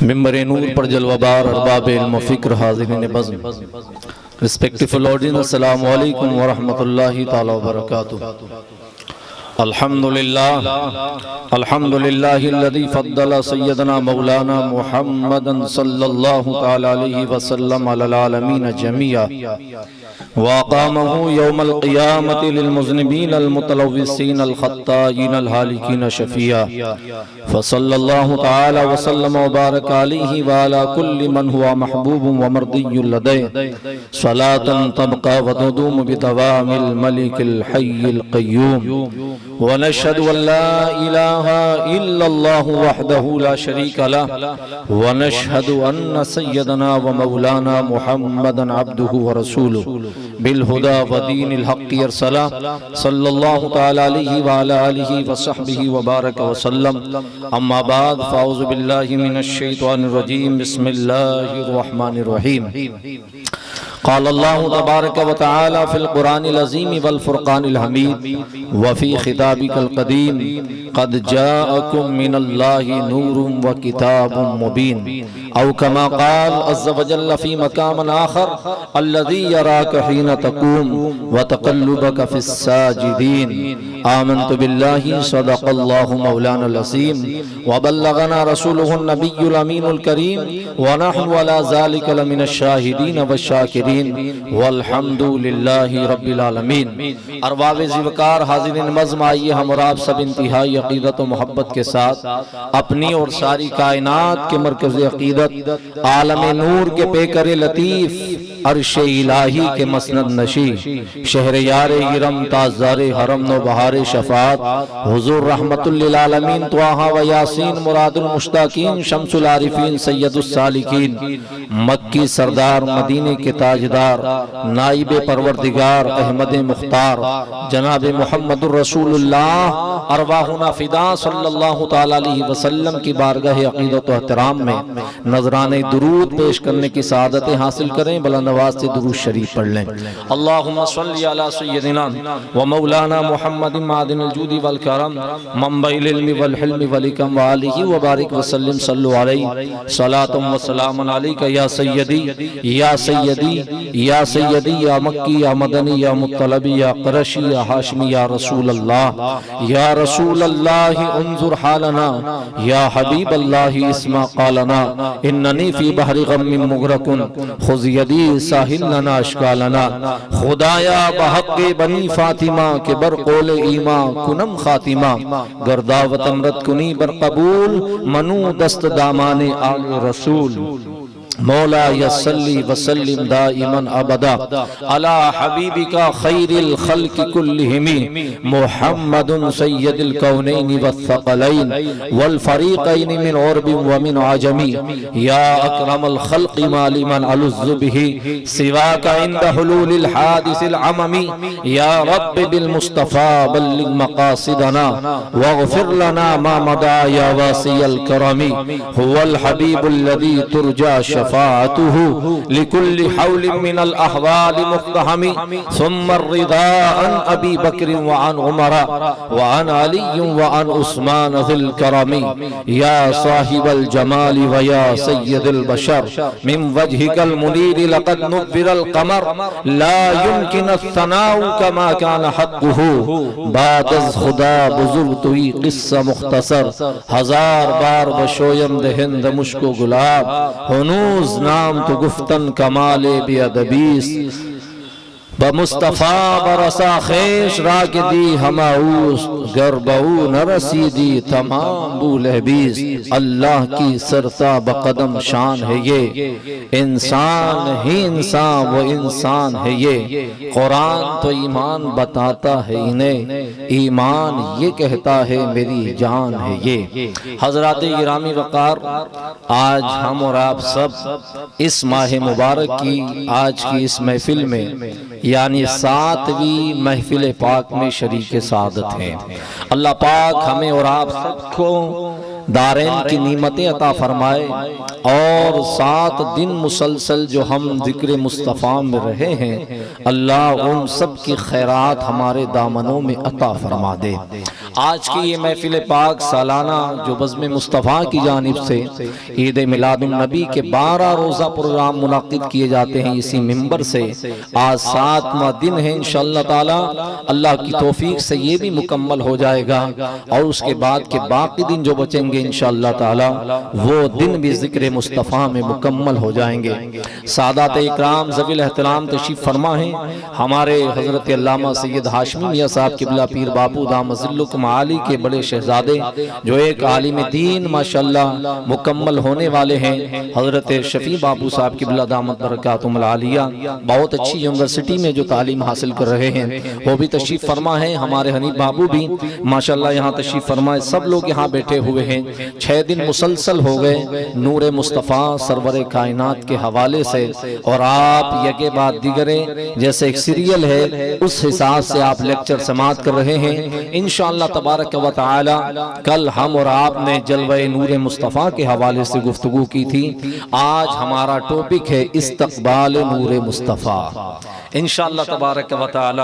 ممبر نور پر جلوہ بار ارباب علم و فکر حاضرین بزم ریسپیکٹفل آڈینس السلام علیکم ورحمۃ اللہ تعالی وبرکاتہ۔ الحمدللہ الذی فضل سیدنا مولانا محمد صلی اللہ تعالی علیہ وسلم علی العالمین جميعا وأقامه يوم القيامة للمذنبين المتلوثين الخطائين الهالكين شفيعا، فصلى الله تعالى وسلم وبارك عليه وعلى كل من هو محبوب ومرضي لديه صلاة تبقى وتدوم بدوام الملك الحي القيوم، ونشهد أن لا إله إلا الله وحده لا شريك له، ونشهد أن سيدنا ومولانا محمدا عبده ورسوله بالهدى ودين الحق ارسلا، صلى الله تعالى عليه وعلى آله وصحبه وبارك وسلم، اما بعد فاعوذ بالله من الشيطان الرجيم، بسم الله الرحمن الرحيم۔ قال الله تبارك وتعالى في القرآن العظيم والفرقان الحميد وفي خطابك القديم، قد جاءكم من الله نور وكتاب مبين، أو كما قال عز وجل في مقام آخر، الذي يراك حين تقوم وتقلبك في الساجدين، آمنت بالله صدق الله مولانا العظيم وبلغنا رسوله النبي الأمين الكريم، ونحن على ذلك لمن الشاهدين والشاكرين، والحمد للہ رب العالمین۔ ارباب ذوقار حاضرین مزم، آئیے ہم اور آپ سب انتہائی عقیدت و محبت کے ساتھ اپنی اور ساری کائنات کے مرکز عقیدت عالم نور کے پیکر لطیف عرش الہی کے مسند نشی شہر یار گرم تازدار حرم نو بہار شفاعت حضور رحمت للعالمین طٰہٰ و یاسین مراد المشتاقین شمس العارفین سید السالکین مکی سردار مدینے کے تاجدار نائب پروردگار احمد مختار جناب محمد الرسول اللہ ارواحنا فدا صلی اللہ تعالی علیہ وسلم کی بارگاہ عقیدت و احترام میں نذرانے درود پیش کرنے کی سعادت حاصل کریں۔ بلند آواز سے درود شریف پڑھ لیں۔ اللہم صلی علی سیدنا و مولانا محمد معدن الجود والکرم منبع العلم والحلم والحکم وآلہ وبارک وسلم، صلو علیہ صلاۃ و سلام علیک یا سیدی یا سیدی یا سیدی یا مکی یا مدنی یا مطلبی یا قرشی یا ہاشمی یا رسول اللہ یا رسول اللہ انظر حالنا یا حبیب اللہ اسمع قالنا اننی فی بحر غم مغرق خذ یدی ساحل لنا اشکالنا، خدایا بحق بنی فاطمہ کے برقول ایمان کنم خاتمہ، گرداوت امرت کنی بر قبول منو دست دامان آل رسول، مولا یصلی وسلم دائما ابدا علی حبیبک خیر الخلق کلہم محمد سید الکونین والثقلین والفریقین من عرب ومن عجم، یا اکرم الخلق ما لمن الذ بہ سواک عند حلول الحادث العمم، یا رب بالمصطفى بلغ مقاصدنا واغفر لنا ما مضى یا واسع الکرم، هو الحبیب الذی ترجى شفاعته لكل حول من الأحوال مقتحم، ثم الرضا عن أبي بكر وعن عمر وعن علي وعن عثمان ذي الكرم، يا صاحب الجمال ويا سيد البشر من وجهك المنير لقد نبر القمر، لا يمكن الثناء كما كان حقه، بعد از خدا بزرگتوی قصہ مختصر، ہزار بار بشویم دہند مشک و گلاب، ہنوز نام تو گفتن کمال بی ادبیس، بمصطفیٰ برسا خیش راک دی ہماؤس، گربہو نرسیدی تمام بولہبیس، اللہ کی سرتا بقدم شان ہے یہ، انسان ہی انسان وہ انسان ہے یہ، قرآن تو ایمان بتاتا ہے انہیں، ایمان یہ کہتا ہے میری جان ہے یہ۔ حضرات گرامی وقار، آج ہم اور آپ سب اس ماہ مبارک کی آج کی اس محفل میں یعنی 7ویں محفل پاک میں شریک سعادت ہیں۔ اللہ پاک ہمیں اور آپ سب کو دارین کی نعمتیں عطا فرمائے، اور 7 دن مسلسل جو ہم ذکر مصطفیٰ میں رہے ہیں، اللہ ان سب کی خیرات ہمارے دامنوں میں عطا فرما دے۔ آج کی یہ محفل پاک سالانہ جو بزم مصطفیٰ کی جانب سے عید میلاد النبی کے 12 روزہ پروگرام منعقد کیے جاتے ہیں اسی منبر سے، آج 7واں دن ہے انشاءاللہ تعالی، اللہ کی توفیق سے یہ بھی مکمل ہو جائے گا، اور اس کے بعد کے باقی دن جو بچیں گے انشاءاللہ تعالی وہ دن بھی ذکر مصطفیٰ میں مکمل ہو جائیں گے۔ سادات اکرام ذوی الاحترام تشریف فرما ہیں، ہمارے حضرت علامہ سید ہاشمی میاں صاحب قبلہ پیر باپو دام ذلکم عالی کے بڑے شہزادے جو ایک عالم دین ماشاءاللہ مکمل ہونے والے ہیں، حضرت شفیع باپو صاحب قبلہ دامت برکاتہم العالیہ، بہت اچھی یونیورسٹی میں جو تعلیم حاصل کر رہے ہیں وہ بھی تشریف فرما ہیں، ہمارے حنیف بابو بھی ماشاءاللہ یہاں تشریف فرما ہے، سب لوگ یہاں بیٹھے ہوئے ہیں۔ 6 دن مسلسل ہو گئے نور مصطفیٰ سرور کائنات کے حوالے سے، اور آپ یکے بعد دیگرے جیسے ایک سیریل ہے اس حساب سے آپ لیکچر سماعت کر رہے ہیں۔ انشاءاللہ تبارک و تعالی کل ہم اور آپ نے جلوہ نور مصطفیٰ کے حوالے سے گفتگو کی تھی، آج ہمارا ٹاپک ہے استقبال نور مصطفیٰ۔ انشاءاللہ تبارک و تعالی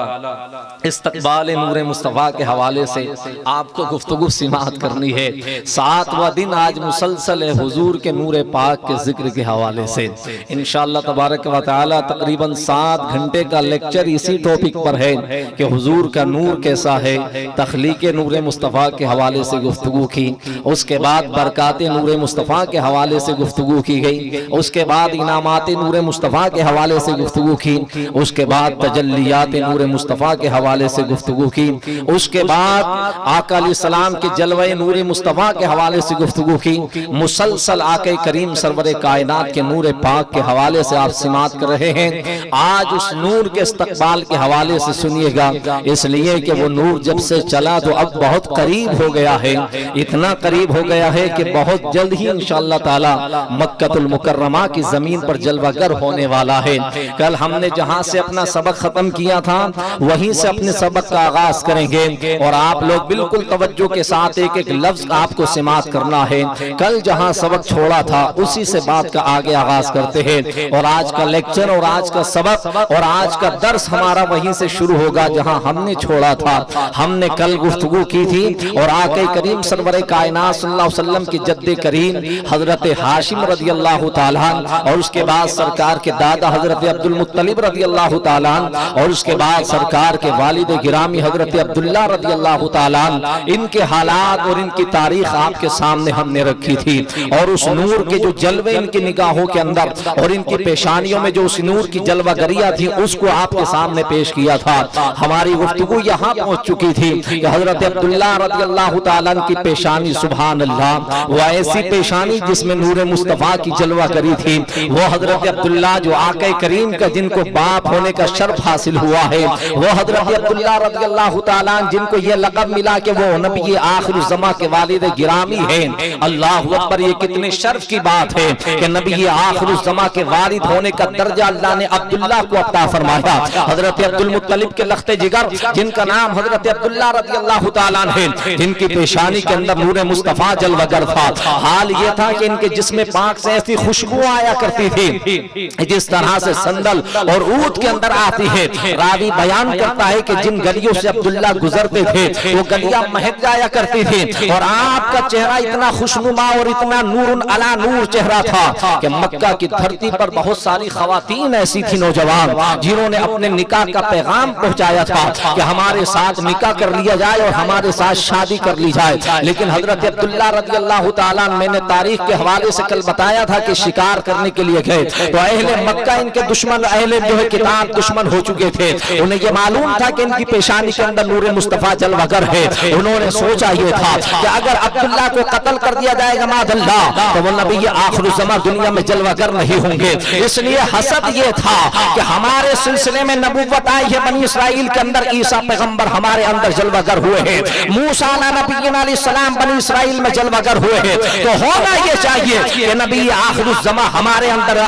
استقبال نور مصطفیٰ کے حوالے سے آپ کو گفتگو سماعت کرنی ہے۔ 7واں دن آج مسلسل ہے حضور کے نور پاک کے ذکر کے حوالے سے، انشاءاللہ تبارک و تعالی تقریباً 7 گھنٹے کا لیکچر اسی ٹاپک پر ہے کہ حضور کا نور کیسا ہے، تخلیق نور مصطفیٰ کے حوالے سے گفتگو کی، اس کے بعد برکات نور مصطفیٰ کے حوالے سے گفتگو کی گئی، اس کے بعد انعامات نور مصطفیٰ کے حوالے سے گفتگو کی، اس کے بعد تجلیات نور مصطفیٰ کے حوالے سے گفتگو کی، اس کے بعد آقا علیہ السلام کے جلوہ نور مصطفیٰ کے حوالے سے گفتگو کی، مسلسل آقا کریم سرور کائنات کے نور پاک کے حوالے سے آپ سماعت کر رہے ہیں۔ آج اس نور کے استقبال کے حوالے سے سنیے گا، اس لیے کہ وہ نور جب سے چلا تو اب بہت قریب ہو گیا ہے، اتنا قریب ہو گیا ہے کہ بہت جلد ہی انشاءاللہ تعالی مکہ المکرمہ کی زمین پر جلوہ گر ہونے والا ہے۔ کل ہم نے جہاں سے اپنا سبق ختم کیا تھا وہیں سے اپنے سبق کا آغاز کریں گے، اور آپ لوگ بالکل توجہ کے ساتھ ایک ایک لفظ آپ کو سماعت کرنا ہے۔ کل جہاں سبق چھوڑا تھا اسی سے بات کا آگے آغاز کرتے ہیں، اور آج کا لیکچر اور آج کا سبق اور آج کا درس ہمارا وہیں سے شروع ہوگا جہاں ہم نے چھوڑا تھا۔ ہم نے کل گفتگو کی تھی اور آقا کریم سرور کائنات صلی اللہ علیہ وسلم کی جد کریم حضرت ہاشم رضی اللہ تعالیٰ اور اس کے بعد سرکار کے دادا حضرت عبد المطلب رضی اللہ تعالیٰ اور اس کے بعد سرکار کے والد گرامی حضرت عبداللہ رضی اللہ تعالیٰ، ان کے حالات اور ان کی تاریخ آپ کے سامنے ہم نے رکھی تھی، اور اس نور کے جو جلوے ان کی نگاہوں کے اندر اور ان کی پیشانیوں میں جو اس نور کی جلوہ گریاں تھی اس کو آپ کے سامنے پیش کیا تھا۔ ہماری گفتگو یہاں پہنچ چکی تھی کہ حضرت عبداللہ رضی اللہ تعالیٰ کی پیشانی سبحان اللہ، وہ ایسی پیشانی جس میں نور مصطفیٰ کی جلوہ گری تھی، وہ حضرت عبداللہ جو آقا کریم کا جن کو باپ ہونے کا شرف حاصل ہوا ہے، وہ حضرت عبداللہ رضی اللہ تعالیٰ جن کو یہ لقب ملا کہ وہ نبی آخر الزماں کے والد گرامی ہیں۔ اللہ اکبر، یہ کتنے شرف کی بات ہے کہ نبی آخر الزماں کے والد ہونے کا درجہ اللہ نے عبداللہ کو عطا فرمایا۔ حضرت عبد المطلب کے لخت جگر جن کا نام حضرت عبداللہ رضی اللہ تعالیٰ ہے، جن کی پیشانی کے اندر نور مصطفیٰ جلوہ گر تھا۔ حال یہ تھا کہ ان کے جسم پاک سے ایسی خوشبو آیا کرتی تھی جس طرح سے سندل اور عود کے اندر آتی ہے۔ راوی بیان کرتا ہے کہ جن گلیوں سے عبداللہ گزرتے تھے وہ گلیاں مہک جایا کرتی تھی، اور آپ کا چہرہ اتنا خوشنما اور اتنا نور علی نور چہرہ تھا کہ مکہ کی دھرتی پر بہت ساری خواتین ایسی تھی نوجوان جنہوں نے اپنے نکاح کا پیغام پہنچایا تھا کہ ہمارے ساتھ نکاح کر لیا جائے اور ہمارے ساتھ شادی کر لی جائے، لیکن حضرت عبداللہ رضی اللہ تعالیٰ میں نے تاریخ کے حوالے سے کل بتایا تھا کہ شکار کرنے کے لیے گئے تو اہل مکہ ان کے دشمن، اہل جو ہے کتاب دشمن ہو چکے تھے، انہیں یہ معلوم تھا کہ ان کی پیشانی کے اندر نور مصطفیٰ جلوہ گر ہے۔ انہوں نے سوچا یہ تھا کہ اگر عبداللہ کو قتل کر دیا جائے گا معاذ اللہ تو وہ نبی آخر الزماں دنیا میں جلوہ گر نہیں ہوں گے، اس لیے حسد یہ تھا کہ ہمارے سلسلے میں نبوت آئی ہے بنی اسرائیل کے اندر، عیسیٰ پیغمبر ہمارے اندر جلوہ گر ہوئے ہیں، موسیٰ نبی علیہ السلام بنی اسرائیل میں جلوہ گر ہوئے ہیں، تو ہونا یہ چاہیے کہ نبی آخر الزماں ہمارے اندر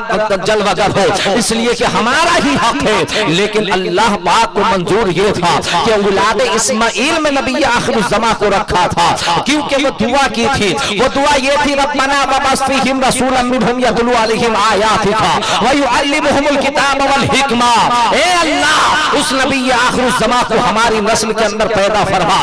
جلوہ گر ہو، اس لیے کہ ہمارا ہی حق ہے۔ لیکن اللہ پاک کو منظور یہ تھا کہ اولاد اسماعیل میں نبی آخر الزماں کو رکھا تھا، کیونکہ وہ دعا کی تھی، وہ دعا یہ تھی ربنا وابعث فیہم رسولا منہم یتلو علیہم آیاتک ویعلمہم الکتاب والحکمہ، اے اللہ اس نبی آخر الزماں کو ہماری نسل کے اندر پیدا فرما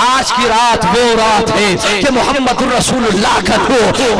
آج کی رات وہ رات ہے کہ محمد رسول اللہ کا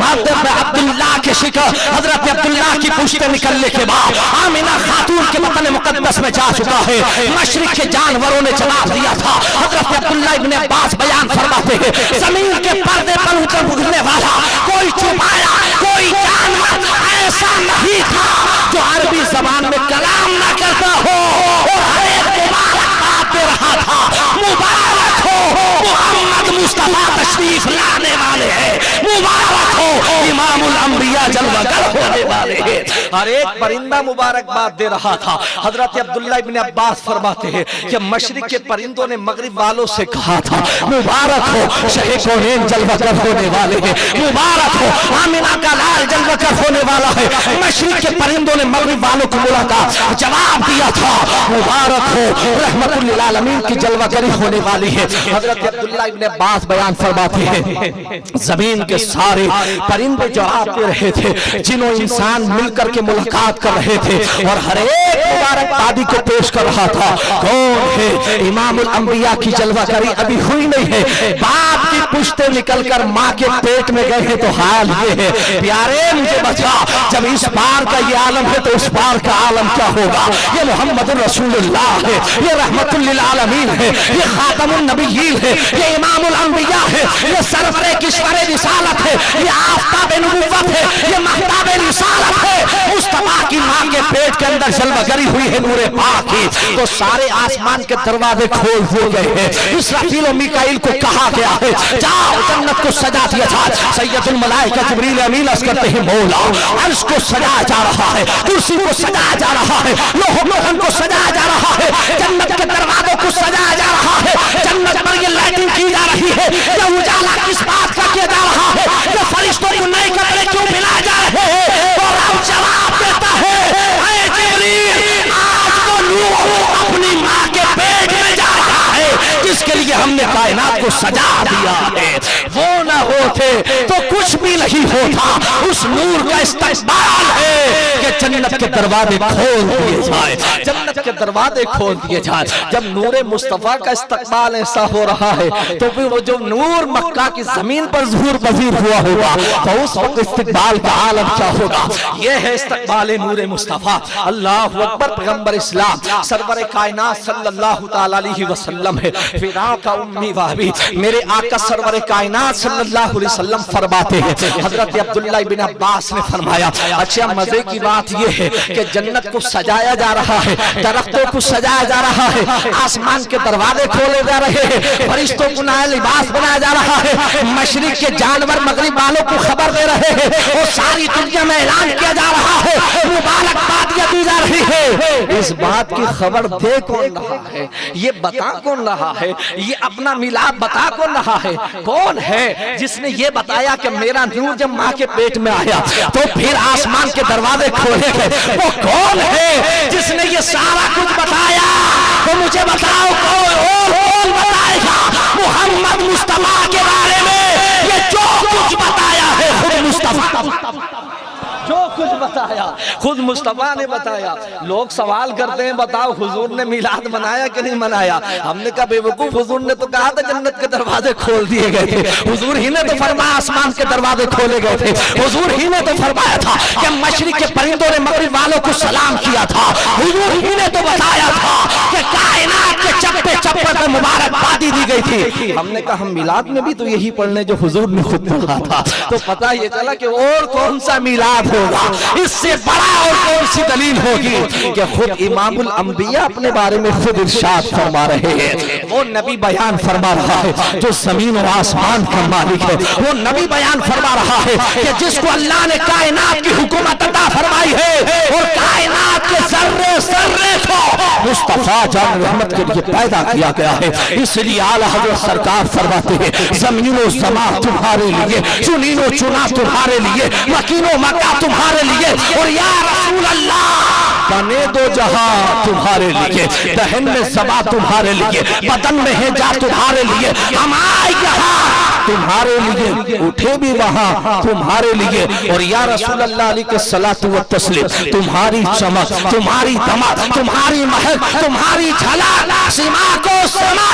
حضرت عبداللہ کے شکر حضرت عبداللہ کی پشت نکلنے کے بعد آمینہ خاتون کے وطن مقدس میں جا چکا ہے. مشرق کے جانوروں نے جواب دیا تھا. حضرت عبداللہ ابن عباس بیان فرماتے ہیں زمین کے پردے پر اوپر گزرنے والا کوئی چھپایا کوئی جانور ایسا نہیں تھا جو عربی زبان میں کلام نہ کرتا ہو اور ہر ایک مبارک بات دے رہا تھا. مبارک ہو محمد مصطفیٰ تشریف لانے والے ہیں. مبارک ہو امام الانبیاء جلوہ گر ہونے والے ہیں. ہر ایک پرندہ مبارک بات دے رہا تھا. حضرت عبداللہ ابن عباس فرماتے ہیں کہ مشرق کے پرندوں نے مغرب والوں سے کہا تھا مبارک ہو شہ کونین جلوہ گر ہونے والے ہیں. مبارک ہو آمینہ کا لال جلوہ گر ہونے والا ہے. مشرق کے پرندوں نے مغرب والوں کو ملاقات جواب دیا تھا مبارک ہو رحمت للعالمین کی جلوہ گری ہونے والی ہے. حضرت عبداللہ ابن عباس بیان فرماتے ہیں زمین کے سارے پرندے جواب دے رہے تھے جنہوں انسان مل کر کے ملاقات کر رہے تھے اور ہر ایک مبارک بادی کو پیش کر رہا تھا. کون ہے امام الانبیاء کی جلوہ گری ابھی ہوئی نہیں ہے. باپ کی پشتے نکل کر ماں کے پیٹ میں گئے ہیں تو حال یہ ہے. پیارے مجھے بچا جب اس بار کا یہ عالم ہے تو اس بار کا عالم کیا ہوگا. یہ محمد رسول اللہ ہے. یہ رحمت للعالمین ہے. یہ خاتم النبیین ہے. یہ امام الانبیاء ہے. یہ سرور کشور رسالت ہے. یہ آفتاب نبوت ہے. یہ مہتاب رسالت ہے. مصطفیٰ کی ماں کے پیٹ کے اندر جلوہ گری ہوئی ہے نور پاک کی تو سارے آسمان کے دروازے کھول دیے گئے ہیں. اسرافیل و میکائیل کو کہا گیا ہے جاؤ جنت کو سجا دیا جائے. سید الملائکہ جبریل امین عرض کرتے ہیں مولا عرش کو سجایا جا رہا ہے. کرسی کو سجایا جا رہا ہے. لوح محفوظ کو سجایا جا رہا ہے. جنت کے دروازوں کو سجایا جا رہا ہے. جنت پر یہ لائٹنگ کی جا رہی ہے. یہ اجالا کس بات کا کیا جا رہا ہے. یہ فرشتوں کو نئے کپڑے کیوں ملائے جا رہے ہیں. اور اب جواب دیتا ہے اے جبریل آج وہ نور اپنی ماں کے پیٹ میں جا رہا ہے جس کے لیے ہم نے کائنات کو سجا دیا ہے. وہ نہ ہوتے تو کچھ بھی نہیں ہوتا. اس نور کا استقبال ہے کہ جنت کے دروازے کھول دیے جائے. جنت کے دروازے کھول دیے جائے. جب نور مصطفیٰ کا استقبال ایسا ہو رہا ہے تو پھر وہ جو نور مکہ کی زمین پر ظہور پذیر ہوا ہوگا تو اس وقت استقبال کا عالم کیا ہوگا. یہ ہے استقبال نور مصطفیٰ. اللہ اکبر. پیغمبر اسلام سرور کائنات صلی اللہ تعالی علیہ وسلم ہے فدا کا امی وابی میرے آقا سرور کائنات صلی اللہ علیہ وسلم فرماتے ہیں. حضرت عبداللہ بن عباس نے فرمایا اچھا مزے کی بات یہ ہے کہ جنت کو سجایا جا رہا ہے. درختوں کو سجایا جا رہا ہے. آسمان کے دروازے کھولے جا رہے ہیں. فرشتوں کو نیا لباس بنایا جا رہا ہے. مشرق کے جانور مغرب والوں کو خبر دے رہے ہیں اور ساری دنیا میں اعلان کیا جا رہا ہے. مبارک باتیاں دی جا رہی ہے. اس بات کی خبر دے کون رہا ہے. یہ بتا کون رہا ہے. یہ اپنا میلاد بتا کون رہا ہے. کون ہے جس نے یہ بتایا کہ میرا نور جب ماں کے پیٹ میں آیا تو پھر آسمان کے دروازے کھولے گئے. وہ کون ہے جس نے یہ سارا کچھ بتایا. تو مجھے بتاؤ کون بتائے گا. محمد مصطفیٰ کے بارے میں یہ جو کچھ بتایا ہے خود مصطفیٰ جو کچھ بتایا خود مصطفیٰ نے بتایا. لوگ سوال کرتے ہیں بتاؤ حضور نے میلاد منایا کہ نہیں منایا. ہم نے کہا بے وقوف حضور نے تو کہا تھا جنت کے دروازے کھول دیے گئے تھے. حضور ہی نے تو فرمایا آسمان کے دروازے کھولے گئے تھے. حضور ہی نے تو فرمایا تھا کہ مشرق کے پرندوں نے مغرب والوں کو سلام کیا تھا. حضور ہی نے تو بتایا تھا کہ کائنات کے چپے چپے پر مبارک بادی دی گئی تھی. ہم نے کہا ہم میلاد میں بھی تو یہی پڑھنے جو حضور نے خود پڑھا تھا. تو پتہ یہ چلا کہ اور کون سا میلاد ہوگا. اس سے بڑا اور کون سی دلیل ہوگی کہ خود امام الانبیاء اپنے بارے میں خود ارشاد فرما رہے ہیں. وہ نبی بیان فرما رہا ہے جو زمین و آسمان کا مالک ہے. وہ نبی بیان فرما رہا ہے کہ جس کو اللہ نے کائنات کی حکومت عطا فرمائی ہے اور کائنات کے ذرے ذرے کو مصطفیٰ جان رحمت کے لیے پیدا کیا گیا ہے. اس لیے اعلیٰ حضرت سرکار فرماتے ہیں زمین و زمان تمہارے لیے, چنین و چنا تمہارے لیے, مکین و مکہ تمہارے لیے, اور یا رسول اللہ بنے دو جہاں تمہارے لیے, دہن میں سبا تمہارے لیے, بدن میں ہے جا تمہارے لیے. ہم آئے یہاں تمہارے لیے، اٹھے بھی وہاں تمہارے لیے، اور یا رسول اللہ علیہ کے صلاۃ و تسلیم، تمہاری چمک، تمہاری دمک، تمہاری مہک، تمہاری جھلک، سما کو سما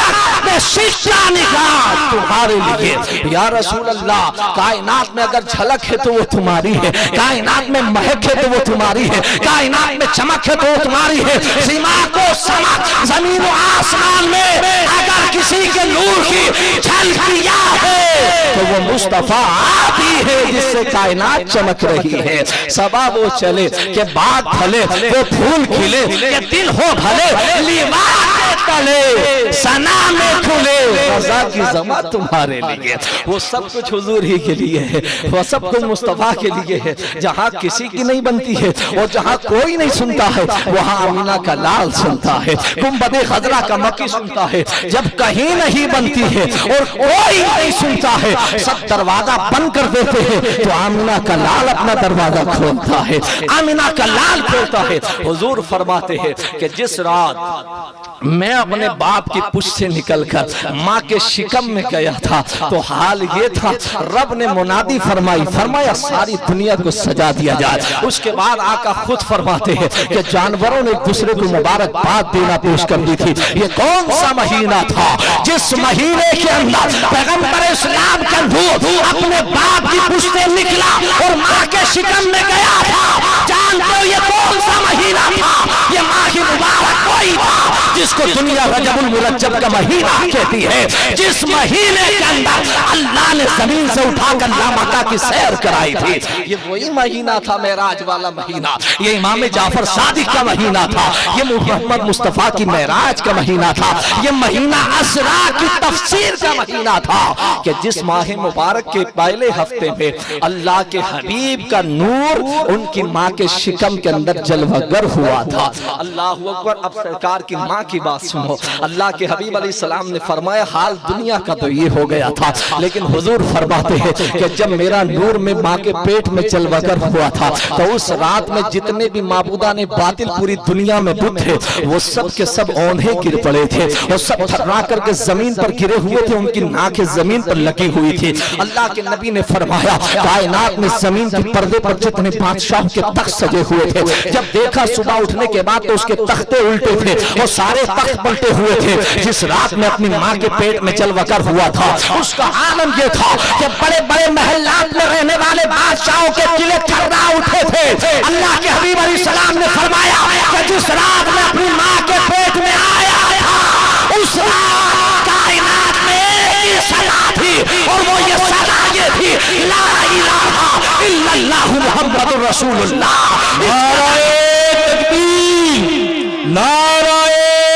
میں شیشہ نگاہ تمہارے لیے یا رسول اللہ۔ کائنات میں اگر جھلک ہے تو وہ تمہاری ہے، کائنات میں مہک ہے تو وہ تمہاری ہے، کائنات میں چمک ہے تو وہ تمہاری ہے۔ سما کو سما، زمین و آسمان میں اگر کسی کے نور کی جھلکیاں ہے تو وہ مصطفیٰ آتی ہے جس سے کائنات چمک رہی ہے۔ صبا وہ چلے کہ بات پھلے، وہ پھول کھلے کہ دل ہو بھلے، لیوان کے تلے ثنا میں کھلے، رضا کی زماں تمہارے لیے۔ وہ سب کچھ حضور ہی کے لیے ہے، وہ سب کچھ مصطفیٰ کے لیے ہے۔ جہاں کسی کی نہیں بنتی ہے اور جہاں کوئی نہیں سنتا ہے وہاں آمینہ کا لال سنتا ہے، گنبد خضرا کا مکی سنتا ہے۔ جب کہیں نہیں بنتی ہے اور کوئی نہیں سنتا ہے، سب دروازہ بند کر دیتے ہیں تو آمینہ کا لال اپنا دروازہ کھولتا ہے، آمینہ کا لال کھولتا ہے۔ حضور فرماتے ہیں کہ جس رات میں اپنے باپ کی پشت سے نکل کر ماں کے شکم میں گیا تھا تو حال یہ تھا، رب نے منادی فرمایا ساری دنیا کو سجا دیا جائے۔ اس کے بعد آقا خود فرماتے ہیں کہ جانوروں نے ایک دوسرے کو مبارکباد دینا پیش کر دی تھی۔ یہ کون سا مہینہ تھا جس مہینے کے اندر پیغمبر اسلام کا نور اپنے باپ کی پشت سے نکلا اور ماں کے شکم میں گیا تھا؟ جانتے ہو یہ کون سا مہینہ تھا؟ یہ ماہ مبارک وہی تھا جس کو دنیا رجب المرجب کا مہینہ کہتی ہے، جس مہینے کے اندر اللہ نے زمین سے اٹھا کر لامکہ کی سیر کرائی تھی۔ یہ وہی مہینہ تھا، معراج والا مہینہ، یہ امام جعفر صادق کا مہینہ تھا، یہ محمد مصطفیٰ کی معراج کا مہینہ تھا، یہ مہینہ اسرا کی تفسیر کا مہینہ تھا کہ جس ماہ مبارک کے پہلے ہفتے میں اللہ کے حبیب کا نور ان کی ماں کے شکم کے اندر جلوہ گر ہوا تھا۔ اللہ اکبر۔ اب سرکار کی ماں کی بات سنو، اللہ کے حبیب علیہ السلام نے فرمایا حال دنیا کا تو یہ ہو گیا تھا، لیکن حضور فرماتے ہیں کہ جب میرا نور میں ماں کے پیٹ میں جلوہ گر ہوا تھا تو اس رات میں جتنے بھی معبودان باطل پوری دنیا میں بت تھے وہ سب کے سب اوندھے گر پڑے تھے، وہ سب تھرا کر کے زمین پر گرے ہوئے تھے، ان کی ناکیں زمین پر لگی ہوئی تھی۔ اللہ کے نبی نے فرمایا کائنات میں زمین کے پردے پر جتنے بادشاہوں کے تخت سجے ہوئے تھے، جب دیکھا صبح اٹھنے کے بعد تو اس کے تختے الٹے تھے، وہ سارے تخت پلٹے ہوئے تھے۔ جس رات میں اپنی ماں کے پیٹ میں جلوہ گر ہوا تھا اس کا عالم یہ تھا کہ بڑے بڑے محلات میں رہنے والے بادشاہوں کے قلعے تھرا اٹھے تھے۔ اللہ کے حبیب علیہ السلام نے فرمایا کہ جس رات میں اپنی ماں کے پیٹ میں آیا تھا اس رات کائنات میں ایک ہی صدا تھی اور وہ یہ صدا یہ تھی لا الہ الا اللہ محمد رسول اللہ۔ نعرہ تکبیر، نعرہ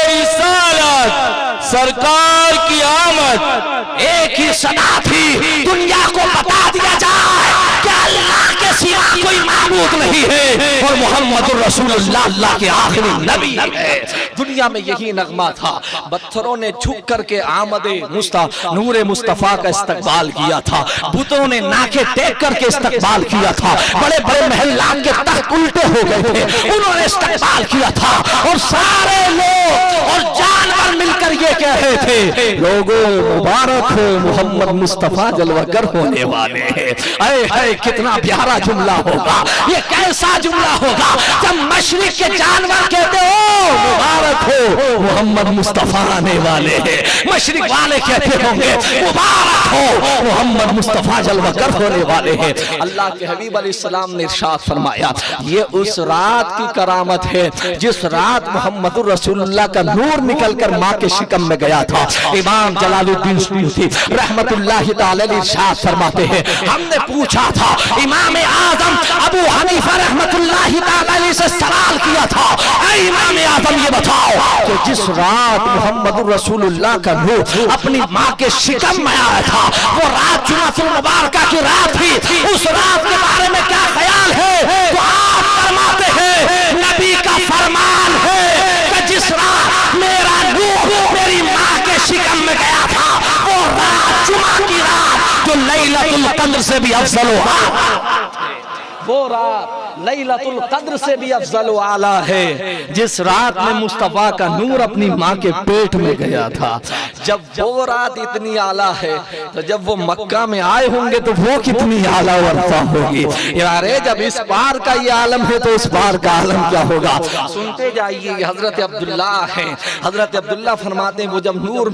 رسالت، سرکار کی آمد۔ ایک ہی صدا تھی، دنیا کو بتا دیا جائے کہ اللہ کے سوا کوئی معبود نہیں ہے اور محمد الرسول اللہ اللہ کے آخری نبی ہے۔ دنیا میں یہی نغمہ تھا، پتھروں نے جھک کر کے آمد نور مصطفیٰ کا استقبال کیا تھا، بتوں نے ناکیں ٹیک کر کے استقبال کیا تھا، بڑے بڑے محلات کے تخت الٹے ہو گئے تھے، انہوں نے استقبال کیا تھا، اور سارے لوگ اور جانور مل کر یہ کہہ رہے تھے لوگوں مبارک ہو محمد مصطفیٰ جلوہ گر ہونے والے ہیں۔ اے اے کتنا پیارا جملہ ہوگا، یہ کیسا جملہ ہوگا جب مشرق کے جانور کہتے ہو مبارک ہو محمد مصطفیٰ آنے والے ہیں، مشرق والے کہتے ہوں گے مبارک ہو محمد مصطفیٰ جلوہ گر ہونے والے ہیں۔ اللہ کے حبیب علیہ السلام نے ارشاد فرمایا یہ اس رات کی کرامت ہے جس رات محمد الرسول اللہ کا نور نکل کر ماں کے شکم میں گیا تھا۔ امام جلال الدین سیوطی رحمت اللہ تعالی علیہ ارشاد فرماتے ہیں ہم نے پوچھا تھا امام اعظم ابو حنیفہ رحمت اللہ تعالی علیہ سے سوال کیا تھا اے امام اعظم یہ بتاؤ کہ جس رات محمد الرسول اللہ کا نور اپنی ماں کے شکم میں آیا تھا وہ رات جمعہ المبارکہ کی رات تھی، اس رات کے بارے میں کیا خیال ہے؟ تو آپ فرماتے ہیں نبی کا فرمان ہے کہ جس رات میرا نور میری ماں کے شکم میں گیا تھا وہ رات جمعہ کی رات جو لیلۃ القدر سے بھی افضل ہوا، وہ رات لیلۃ القدر سے بھی افضل و اعلیٰ ہے، جس رات میں مصطفیٰ کا نور اپنی ماں کے پیٹ میں گیا تھا۔ جب وہ رات اتنی اعلیٰ ہے تو جب وہ مکہ میں آئے ہوں گے تو وہ کتنی اعلیٰ و ارفع ہوگی۔ یارے جب اس پار کا یہ عالم ہے تو اس پار کا عالم کیا ہوگا؟ سنتے جائیے، حضرت عبداللہ ہیں، حضرت عبداللہ فرماتے ہیں وہ جب نور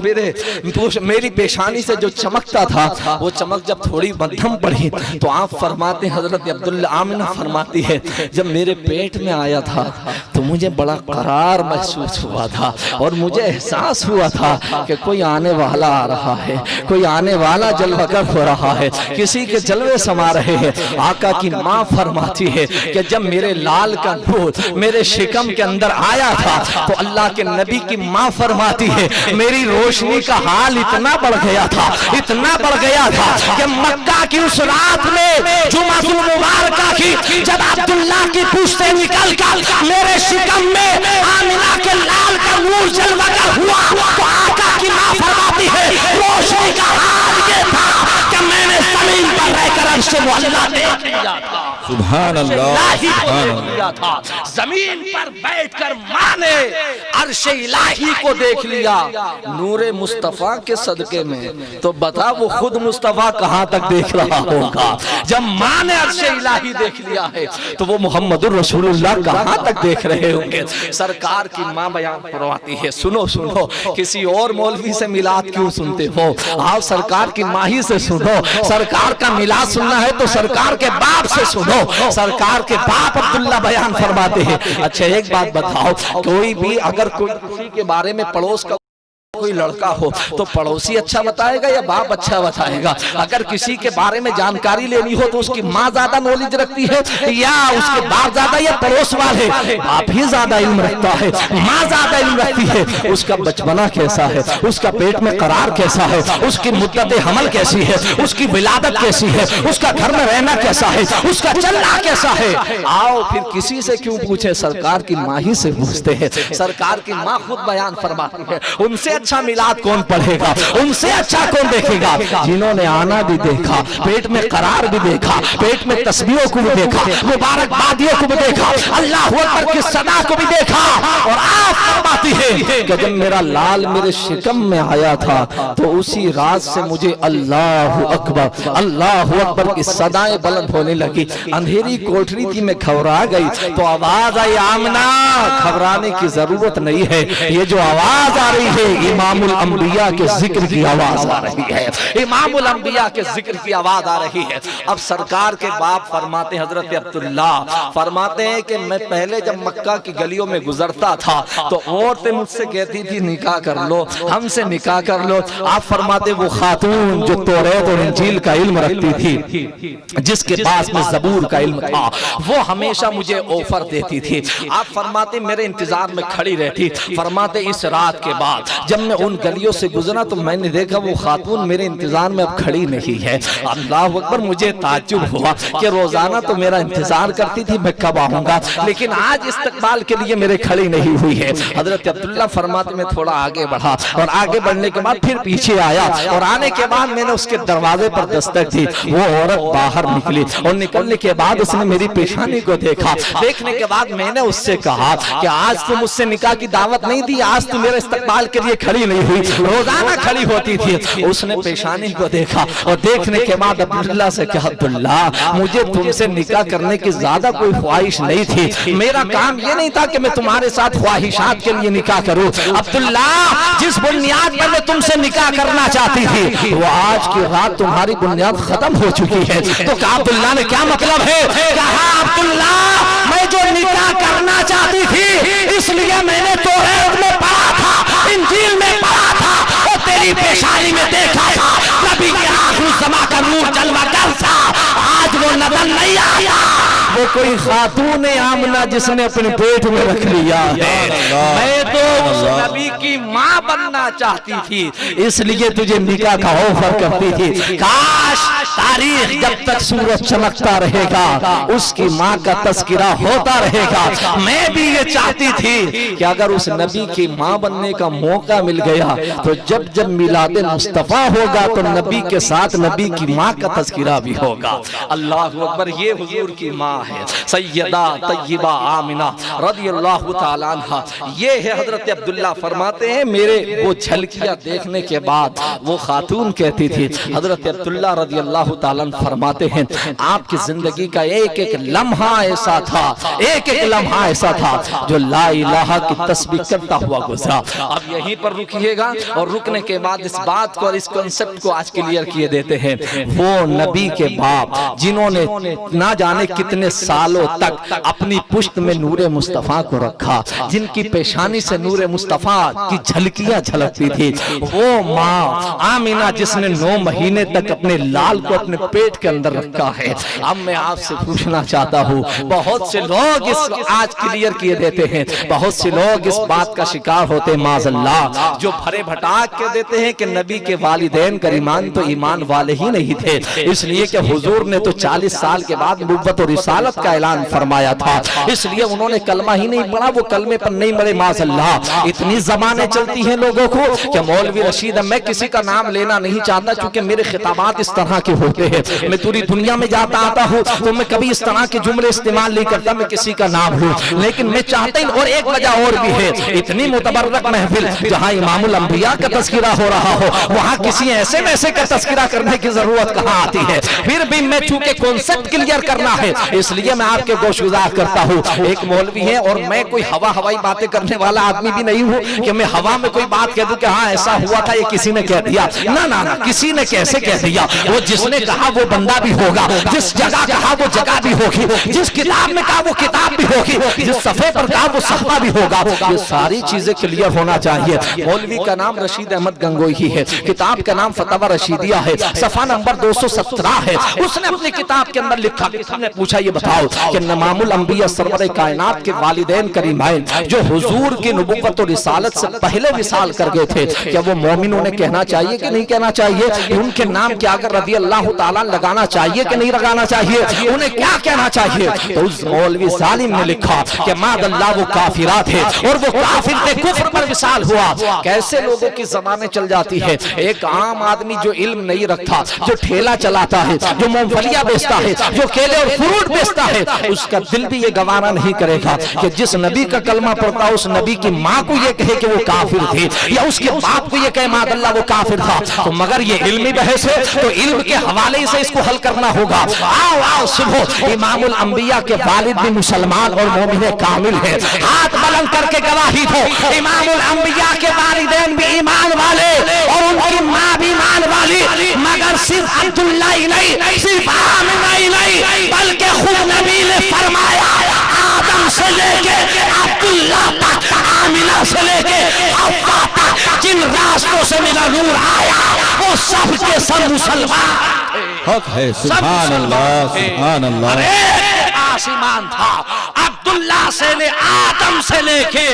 میری پیشانی سے جو چمکتا تھا، وہ چمک جب تھوڑی مدھم پڑی تو آپ فرماتے ہیں، حضرت عبداللہ آمنہ فرماتی ہے جب میرے پیٹ میں آیا تھا تو مجھے بڑا قرار محسوس ہوا تھا اور مجھے احساس ہوا تھا کہ کوئی آنے والا آ رہا ہے، کوئی آنے والا جلوہ گر ہو رہا ہے، کسی کے جلوے سما رہے ہیں۔ آقا کی ماں فرماتی ہے کہ جب میرے لال کا نور میرے شکم کے اندر آیا تھا تو اللہ کے نبی کی ماں فرماتی ہے میری روشنی کا حال اتنا بڑھ گیا تھا، اتنا بڑھ گیا تھا کہ مکہ کی اس رات میں جمعہ المبارکہ کی جب عبداللہ کی پوچھتے نکل کر میرے شکم میں آمنہ کے لال کا نور جلوہ گر ہوا تو آقا کی ماں فرماتی ہے روشنی کا حال یہ تھا کہ میں نے زمین پر رہ کر عرش معلیٰ دیکھ لیا تھا۔ سبحان اللہ، زمین پر بیٹھ کر ماں نے عرش الہی کو دیکھ لیا نور مصطفیٰ کے صدقے میں۔ تو بتا وہ خود مصطفیٰ کہاں تک دیکھ رہا ہوگا؟ جب ماں نے عرش الہی دیکھ لیا ہے تو وہ محمد الرسول اللہ کہاں تک دیکھ رہے ہوں گے؟ سرکار کی ماں بیان فرماتی ہے، سنو سنو، کسی اور مولوی سے میلاد کیوں سنتے ہو؟ آپ سرکار کی ماں ہی سے سنو۔ سرکار کا میلاد سننا ہے تو سرکار کے باپ سے سنو۔ سرکار کے باپ عبداللہ بیان فرماتے ہیں۔ اچھا ایک بات بتاؤ، کوئی بھی اگر کوئی کسی کے بارے میں پڑوس کا کوئی لڑکا ہو تو پڑوسی اچھا بتائے گا یا باپ اچھا بتائے گا؟ اگر کسی کے بارے میں جانکاری لینی ہو تو اس کی ماں زیادہ نالج رکھتی ہے یا اس کے باپ زیادہ، یا پڑوس والے؟ باپ ہی زیادہ علم رکھتا ہے، ماں زیادہ علم رکھتی ہے۔ اس کا بچپنا کیسا ہے، اس کا پیٹ میں قرار کیسا ہے، اس کی مدت حمل کیسی ہے، اس کی ولادت کیسی ہے، اس کا گھر میں رہنا کیسا ہے، اس کا چلنا کیسا ہے؟ آؤ پھر کسی سے کیوں پوچھے، سرکار کی ماں ہی سے پوچھتے ہیں۔ سرکار کی ماں خود بیان فرماتی ہے ان سے اچھا میلاد کون پڑھے گا، ان سے اچھا کون دیکھے گا؟ جنہوں نے آنا بھی دیکھا، پیٹ میں قرار بھی دیکھا، پیٹ میں تسبیحوں کو بھی دیکھا، مبارک بادیوں کو بھی دیکھا، اللہ اکبر کی صدا کو بھی دیکھا۔ اور آپ فرماتی ہے کہ جب میرا لال میرے شکم میں آیا تھا تو اسی رات سے مجھے اللہ اکبر کی صدائیں بلند ہونے لگی۔ اندھیری کوٹری تھی، میں گھبرا گئی تو آواز آئی، آمنہ گھبرانے کی ضرورت نہیں ہے، یہ جو آواز آ رہی ہے امام الانبیاء کے ذکر کی آواز آ رہی ہے، امام الانبیاء کے ذکر کی آواز آ رہی ہے۔ اب سرکار کے باپ فرماتے ہیں، حضرت عبداللہ فرماتے ہیں کہ میں پہلے جب مکہ کی گلیوں میں گزرتا تھا تو عورتیں مجھ سے کہتی تھی نکاح کر لو، ہم سے نکاح کر لو۔ آپ فرماتے وہ خاتون جو توریت اور انجیل کا علم رکھتی تھی، جس کے پاس میں زبور کا علم تھا، وہ ہمیشہ مجھے آفر دیتی تھی۔ آپ فرماتے میرے انتظار میں کھڑی رہتی۔ فرماتے اس رات کے بعد جب میں ان گلیوں سے گزرا تو میں نے دیکھا وہ خاتون میرے انتظار میں اب کھڑی نہیں ہے۔ اللہ اکبر، مجھے تعجب ہوا کہ روزانہ تو میرا انتظار کرتی تھی میں کب آؤں گا، لیکن آج استقبال کے لیے میرے کھڑی نہیں ہوئی ہے۔ حضرت عبداللہ فرماتے میں تھوڑا آگے بڑھا اور آگے بڑھنے کے بعد پھر پیچھے آیا اور آنے کے بعد میں نے اس کے دروازے پر دستک دی۔ وہ عورت باہر نکلی اور نکلنے کے بعد اس نے میری پیشانی کو دیکھا۔ دیکھنے کے بعد میں نے اس سے کہا کہ آج تو مجھ سے نکاح کی دعوت نہیں دی، آج تو میرے استقبال کے لیے کھڑی نہیں ہوئی، روزانہ کھڑی ہوتی تھی۔ اس نے پیشانی کو دیکھا اور دیکھنے کے بعد عبداللہ سے کہا، عبداللہ مجھے تم سے نکاح کرنے کی زیادہ کوئی خواہش نہیں تھی، میرا کام یہ نہیں تھا کہ میں تمہارے ساتھ خواہشات کے لیے نکاح کروں۔ عبداللہ جس بنیاد پر میں تم سے نکاح کرنا چاہتی تھی وہ آج کی رات تمہاری بنیاد ختم ہو چکی ہے۔ تو کہا عبداللہ نے کیا مطلب ہے؟ کہا عبداللہ میں جو نکاح کرنا چاہتی تھی اس لیے میں نے توریت میں پڑھا تھا، انجیل میں پڑھا تھا اور تیری پیشانی میں دیکھا تھا، نبی کے آخر الزماں کا نور جلوہ گر تھا، آج وہ نظر نہیں آیا۔ وہ کوئی خاتون آمنہ جس نے اپنے پیٹ میں رکھ لیا ہے، میں تو اس نبی کی ماں بننا چاہتی تھی اس لیے تجھے نکاح کا آفر کرتی تھی۔ کاش تاریخ جب تک سورج چمکتا رہے گا اس کی ماں کا تذکرہ ہوتا رہے گا۔ میں بھی یہ چاہتی تھی کہ اگر اس نبی کی ماں بننے کا موقع مل گیا تو جب جب میلاد مصطفیٰ ہوگا تو نبی کے ساتھ نبی کی ماں کا تذکرہ بھی ہوگا۔ اللہ اکبر، یہ حضور کی ماں ہے سیدہ طیبہ آمنہ رضی اللہ تعالیٰ عنہ، یہ ہے حضرت عبداللہ فرماتے ہیں میرے وہ جھلکیاں دیکھنے کے بعد وہ خاتون کہتی تھی، حضرت عبداللہ رضی اللہ تعالیٰ عنہ فرماتے ہیں آپ کی زندگی کا ایک ایک لمحہ ایسا تھا، ایک ایک لمحہ ایسا تھا جو لا الہ کی تسبیح کرتا ہوا گزرا۔ اب یہیں پر رکیے گا اور رکنے کے بعد اس بات کو اور اس کنسپٹ کو آج کلیئر کیے دیتے ہیں۔ وہ نبی کے باپ جنہوں نے نہ جانے کتنے سالوں تک اپنی پشت میں نور مصطفیٰ کو رکھا، جن کی پیشانی سے نور مصطفیٰ کی جھلکیاں جھلکتی تھی، وہ ماں آمینہ جس نے 9 مہینے تک اپنے لال کو اپنے پیٹ کے اندر رکھا ہے۔ اب میں آپ سے پوچھنا چاہتا ہوں، بہت سے لوگ اس آج کلیئر کیے دیتے ہیں، بہت سے لوگ اس بات کا شکار ہوتے ہیں معاذ اللہ، جو بھرے بھٹاک کے دیتے ہیں کہ نبی کے والدین کریمان تو ایمان والے ہی نہیں تھے، اس لیے کہ حضور نے تو 40 سال کے بعد نبوت و رسالت کا اعلان فرمایا تھا، اس لیے انہوں نے کلمہ ہی نہیں پڑھا، وہ کلمے پر نہیں مرے معاذ اللہ۔ اتنی زبانیں چلتی ہیں لوگوں کو کہ مولوی رشید، میں کسی کا نام لینا نہیں چاہتا چونکہ میرے خطابات اس طرح کے ہوتے ہیں، میں پوری دنیا میں جاتا آتا ہوں تو میں کبھی اس طرح کے جملے استعمال نہیں کرتا میں کسی کا نام لوں، لیکن میں چاہتا ہوں، اور ایک وجہ اور بھی ہے، اتنی متبرک محفل جہاں امام الانبیاء کا تذکرہ ہو رہا ہو وہاں کسی ایسے ویسے کا تذکرہ کرنے کی ضرورت کہاں آتی ہے؟ پھر بھی میں چونکہ کنسپٹ کلیئر کرنا ہے اس لیے میں آپ کے گوشگزار کرتا ہوں۔ ایک مولوی ہے اور میں کوئی ہوائی باتیں کرنے والا آدمی بھی نہیں ہوں کہ میں ہوا میں کوئی بات کہہ دوں کہ ہاں ایسا ہوا تھا، یہ کسی نے کہہ دیا، نہ کسی نے کیسے کہہ دیا، وہ جس نے کہا وہ بندہ بھی ہوگا، جس جگہ کہا وہ جگہ بھی ہوگی، جس کتاب میں کہا وہ کتاب بھی ہوگی، جس صفحے پر کہا وہ صفحہ بھی ہوگا، یہ ساری چیزیں کلیئر ہونا چاہیے۔ مولوی کا نام رشید احمد گنگوئی ہے، کتاب کا نام فتاوی رشیدیہ ہے، صفحہ نمبر 217 ہے، اس نے اپنی کتاب کے اندر لکھا، کسی نے پوچھا یہ بتاؤ کہ امام الانبیاء سرور کائنات کے والدین کریمین جو حضور کی نبوت و رسالت سے پہلے وصال کر گئے تھے، کیا وہ مومن انہیں کہنا چاہیے کہ نہیں کہنا چاہیے؟ ان کے نام کیا اگر رضی اللہ تعالیٰ لگانا چاہیے کہ نہیں لگانا چاہیے؟ انہیں کیا کہنا چاہیے؟ تو اس مولوی ظالم نے لکھا کہ ماد اللہ وہ کافرات ہے اور وہ کافر تھے، کفر پر وصال ہوا۔ کیسے لوگوں کی زبانیں چل جاتی ہے؟ ایک عام آدمی جو علم نہیں رکھتا، جو ٹھیلا چلاتا ہے، جو مونگ پھلیاں بیچتا ہے، جو کیلے اور فروٹ بیچتا ہے، اس کا دل بھی یہ گوارا نہیں کرے گا کہ جس نبی کا کلمہ پڑھتا اس نبی کی ماں کو یہ کہے کہ وہ کافر تھی، یا اس کے باپ کو یہ کہے ماد اللہ وہ کافر تھا۔ تو مگر یہ علمی بحث ہے تو علم کے حوالے سے اس کو حل کرنا ہوگا۔ آؤ سنو، امام الانبیاء کے والد بھی مسلمان اور مومن کامل ہے، ہاتھ بلند کر کے گواہی دو، امام الانبیاء کے والدین بھی ایمان والے اور ان کی ماں بھی ایمان والی، مگر صرف عبداللہ ہی نہیں، صرف آمنہ ہی نہیں، بلکہ خود نبی نے فرمایا آدم سے لے کے عبداللہ تک، آمنہ سے لے کے حوا تک جن راستوں سے میرا نور آیا وہ سب کے سب مسلمان حق ہے۔ سبحان اللہ سبحان اللہ۔ آسمان تھا، عبداللہ سے لے آدم سے لے کے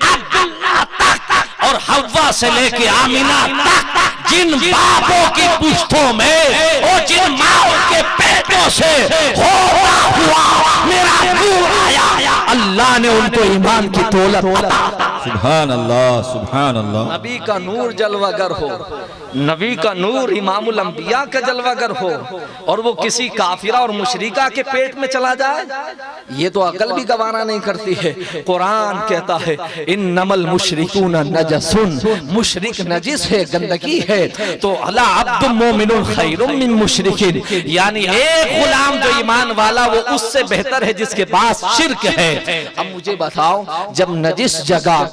عبداللہ تک اور حوا سے لے کے آمنہ تک جن باپوں کی پشتوں میں اور جن ماؤں کے پیٹوں سے ہوتا ہوا میرا نور آیا، اللہ نے ان کو ایمان کی دولت عطا۔ سبحان اللہ سبحان اللہ۔ نبی کا نور جلوہ گر ہو، نبی کا نور امام الانبیاء کا جلوہ گر ہو اور وہ کسی کافرہ اور مشرکہ کے پیٹ میں چلا جائے، یہ تو عقل بھی گوارا نہیں کرتی ہے۔ قرآن کہتا ہے انما المشرکون نجس، مشرک نجس ہے، گندگی ہے، تو الا عبد مومن خیر من مشرکین، یعنی ایک غلام جو ایمان والا وہ اس سے بہتر ہے جس کے پاس شرک ہے۔ اب مجھے بتاؤ، جب نجس جگہ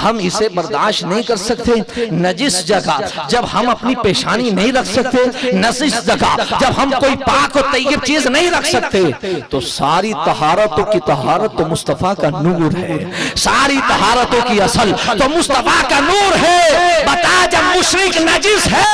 ہم اسے برداشت نہیں کر سکتے، نجس جگہ جب ہم اپنی پیشانی نہیں رکھ سکتے، نجس جگہ جب ہم کوئی پاک و طیب چیز نہیں رکھ سکتے، تو ساری طہارتوں کی طہارت تو مصطفیٰ کا نور ہے، ساری طہارتوں کی اصل تو مصطفیٰ کا نور ہے۔ بتا جب مشرک نجس ہے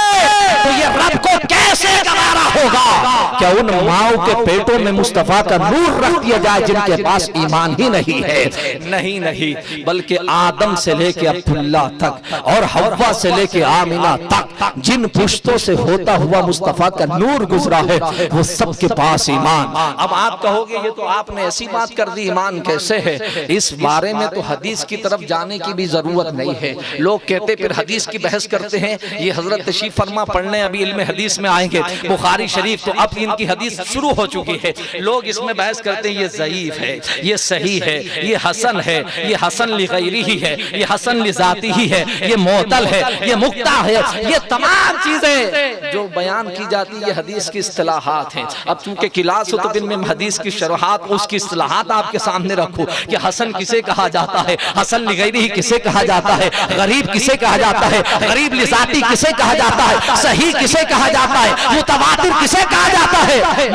تو یہ رب کو کیسے گوارا ہوگا کہ ان ماؤں کے پیٹوں میں مصطفیٰ کا نور رکھ دیا جائے جن کے پاس ایمان ہی نہیں ہے؟ نہیں، بلکہ آدم سے لے کے عبداللہ تک اور حوا سے لے کے آمنہ تک جن پشتوں سے ہوتا ہوا مصطفیٰ کا نور گزرا ہے وہ سب کے پاس ایمان۔ اب آپ کہو گے یہ تو آپ نے ایسے ایسی بات کر دی ایمان کیسے ہے؟ اس بارے میں تو حدیث کی طرف جانے کی بھی ضرورت نہیں ہے۔ لوگ کہتے پھر حدیث کی بحث کرتے ہیں، یہ حضرت تشریف فرما پڑھنے ابھی علم حدیث میں آئیں گے، بخاری شریف تو اب ان کی حدیث شروع ہو چکی ہے، لوگ اس میں بحث کرتے ہیں یہ ضعیف ہے، یہ صحیح ہے، یہ حسن ہے، یہ حسن لغیری ہی ہے، یہ حسن لذاتی ہی ہے، یہ معتل ہے، یہ مقطع ہے، یہ تمام چیزیں جو بیان کی جاتی یہ حدیث کی اصطلاحات ہیں۔ اب چونکہ کلاس ہو تو پھر میں حدیث کی شروحات اس کی اصطلاحات آپ کے سامنے رکھوں کہ حسن کسے کہا جاتا ہے، حسن لغیری کسے کہا جاتا ہے، غریب کسے کہا جاتا ہے، غریب لذاتی کسے کہا جاتا ہے، صحیح کسے کہا جاتا ہے، متواتر کسے کہا جاتا ہے،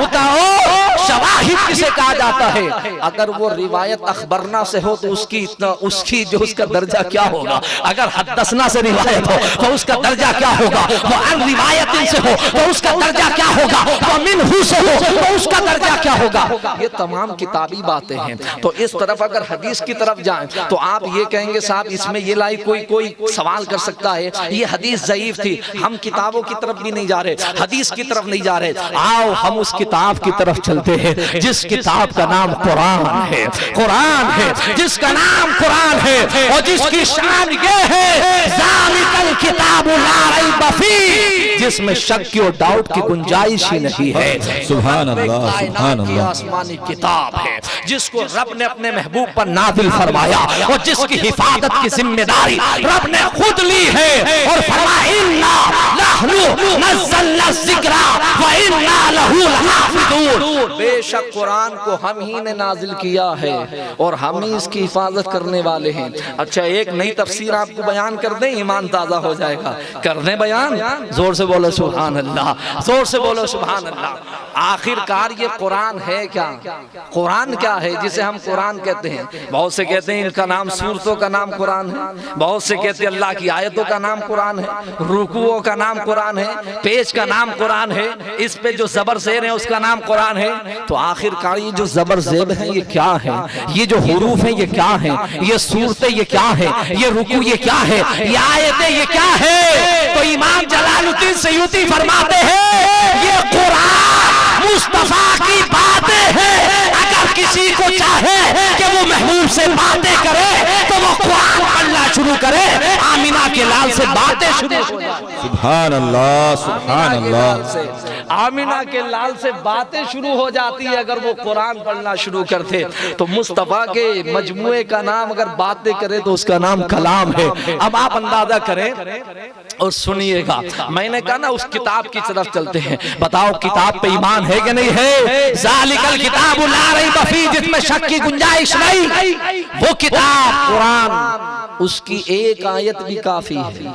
شواہد کسے کہا جاتا ہے۔ اگر وہ روایت اخبرنا سے ہو تو اس کا درجہ کیا ہوگا، اگر حدثنا سے روایت ہو تو اس کا درجہ کیا ہوگا، وہ عن روایت سے ہو تو اس کا درجہ کیا ہوگا، وہ منہ سے ہو تو اس کا درجہ کیا ہوگا۔ یہ تمام کتابی باتیں ہیں۔ تو اس طرف اگر حدیث کی طرف جائیں تو آپ یہ کہیں گے صاحب اس میں یہ لائی کوئی سوال کر سکتا ہے، یہ حدیث ضعیف تھی، ہم کتابوں کی طرف بھی نہیں جا رہے، حدیث کی طرف نہیں جا رہے، آؤ ہم اس کتاب کی طرف چلتے ہیں جس کتاب کا نام قرآن ہے، قرآن ہے جس کا نام قرآن ہے، اور جس کی شان یہ ہے ذالک الکتاب لا ریب فیہ، جس میں شک کی اور ڈاؤٹ کی گنجائش ہی نہیں ہے۔ سبحان اللہ، سبحان اللہ۔ آسمانی کتاب ہے جس کو رب نے اپنے محبوب پر نازل فرمایا اور جس کی حفاظت کی ذمہ داری رب نے خود لی ہے، اور فرمایا اِنَّا نَحْنُ نَزَّلْنَا الذِّکْرَ وَإِنَّا لَهُ لَحَافِظُونَ، بے شک قرآن کو ہم ہی نے نازل کیا ہے اور ہم ہی اس کی حفاظت کرنے والے ہیں۔ اچھا ایک نئی تفسیر آپ کو بیان کر دیں، ایمان تازہ ہو جائے گا، کر دیں بیان، زور سے بولو سبحان اللہ، زور سے بولو سبحان اللہ۔ آخر کار یہ قرآن ہے کیا؟ قرآن کیا ہے جسے ہم قرآن کہتے ہیں؟ بہت سے کہتے ہیں ان کا نام سورتوں کا نام قرآن ہے، بہت سے کہتے ہیں اللہ کی آیتوں کا نام قرآن ہے، رکوعوں کا نام قرآن ہے، پیش کا نام قرآن ہے، اس پہ جو زبر زیر ہے اس کا نام قرآن ہے۔ تو آخر کار یہ جو زبر زیر ہیں یہ کیا ہے، یہ جو حروف ہیں یہ کیا ہیں، یہ صورتیں یہ کیا ہے، یہ رکوع یہ کیا ہے، یہ آیتیں یہ کیا ہے؟ تو امام جلال الدین سیوطی فرماتے ہیں یہ قرآن مصطفیٰ کی باتیں ہیں، اگر کسی کو چاہے کہ وہ محبوب سے باتیں کرے تو وہ قرآن پڑھنا شروع کرے، آمینہ کے لال سے باتیں شروع ہو جائیں۔ سبحان اللہ، سبحان اللہ۔ آمینہ کے لال سے باتیں شروع ہو جاتی ہے اگر وہ قرآن پڑھنا شروع کرتے۔ تو مصطفیٰ کے مجموعے کا نام اگر باتیں کرے تو اس کا نام کلام ہے۔ اب آپ اندازہ کریں اور سنیے گا، میں نے کہا نا اس کتاب کی طرف چلتے ہیں، بتاؤ کتاب پہ ایمان ہے کہ نہیں ہے؟ ذالک الکتاب لا ریب فیہ، جس میں شک کی گنجائش نہیں، وہ کتاب قرآن، اس کی ایک آیت بھی کافی ہے،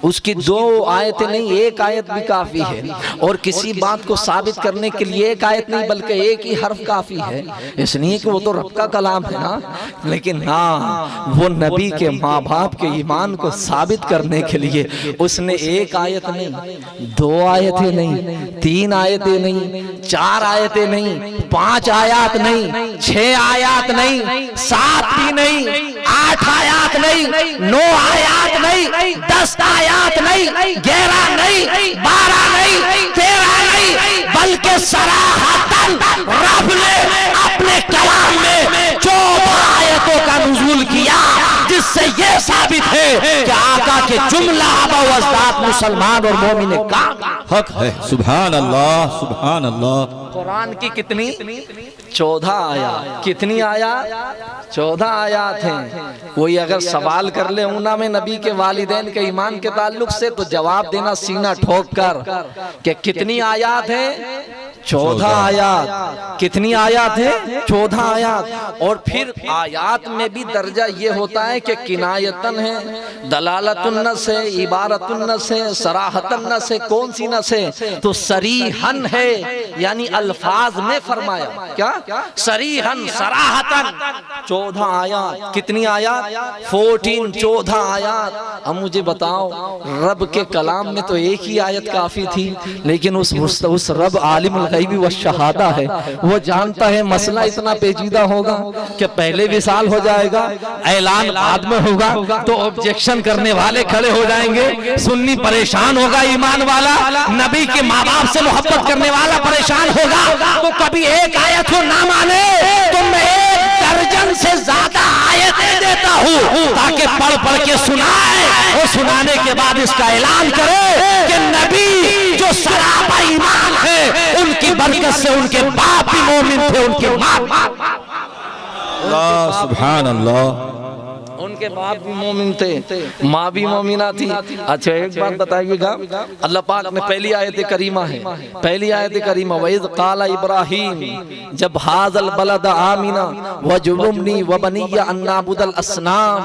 اس کی دو آیتیں نہیں ایک آیت بھی کافی ہے، اور کسی بات کو ثابت کرنے کے لیے ایک آیت نہیں بلکہ ایک ہی حرف کافی ہے، اس لیے کہ وہ تو رب کا کلام ہے نا، لیکن ہاں وہ نبی کے ماں باپ کے ایمان کو ثابت کرنے کے لیے اس نے ایک آیت نہیں، دو آیتیں نہیں، تین آیتیں نہیں، چار آیتیں نہیں، پانچ آیات نہیں، چھ آیات نہیں، سات بھی نہیں، آٹھ آیات نہیں، نو آیات نہیں، 10 آیات نہیں، 11 نہیں، 12 نہیں، 13 نہیں، بلکہ صراحتاً رب نے اپنے کلام میں 14 آیتوں کا نزول کیا، جس سے یہ ثابت ہے کہ آقا کے جملہ آبا و اجداد مسلمان اور مومن کا حق ہے۔ سبحان اللہ، سبحان اللہ۔ قرآن کی کتنی 14 آیات، کتنی آیات 14 آیات ہیں۔ کوئی اگر سوال کر لے اونا میں نبی کے والدین کے ایمان کے تعلق سے تو جواب دینا سینہ ٹھوک کر کہ کتنی آیات ہیں، 14 آیات۔ کتنی آیات ہیں؟ 14 آیات۔ اور پھر آیات میں بھی درجہ یہ ہوتا ہے کہ کنایتن ہے، دلالت النس ہے، عبارت النس ہے، صراحت النس ہے۔ کون سی نس ہے؟ تو صریحن ہے، یعنی الفاظ میں فرمایا کیا؟ صریحن، صراحتن۔ 14 آیات۔ کتنی آیات؟ 14 آیات۔ اب مجھے بتاؤ رب کے کلام میں تو ایک ہی آیت کافی تھی، لیکن اس رب عالم الغیب والشہادہ ہے، وہ جانتا ہے مسئلہ اتنا پیچیدہ ہوگا کہ پہلے وصال ہو جائے گا، اعلان بعد میں ہوگا تو آبجیکشن کرنے والے کھڑے ہو جائیں گے، سنی پریشان ہوگا، ایمان والا نبی کے ماں باپ سے محبت کرنے والا پریشان ہوگا، تو کبھی ایک آیت کو نہ مانے تو میں لہو تاکہ پڑھ پڑھ کے سنائے اور سنانے کے بعد اس کا اعلان کرے کہ نبی جو سراپا ایمان ہے ان کی برکت سے ان کے باپ بھی مومن تھے، ان کے ماں اللہ سبحان اللہ، ان کے باپ بھی مومن تھے، ماں بھی مومنہ تھی۔ اچھا ایک بات بتائیے گا، اللہ پاک نے پہلی آیت کریمہ ہے، پہلی آیت کریمہ وَإِذْ قَالَ إِبْرَاهِيمُ، جب هَذَا الْبَلَدَ آمِنًا وَاجْنُبْنِي وَبَنِيَّ أَن نَّعْبُدَ الْأَصْنَامَ،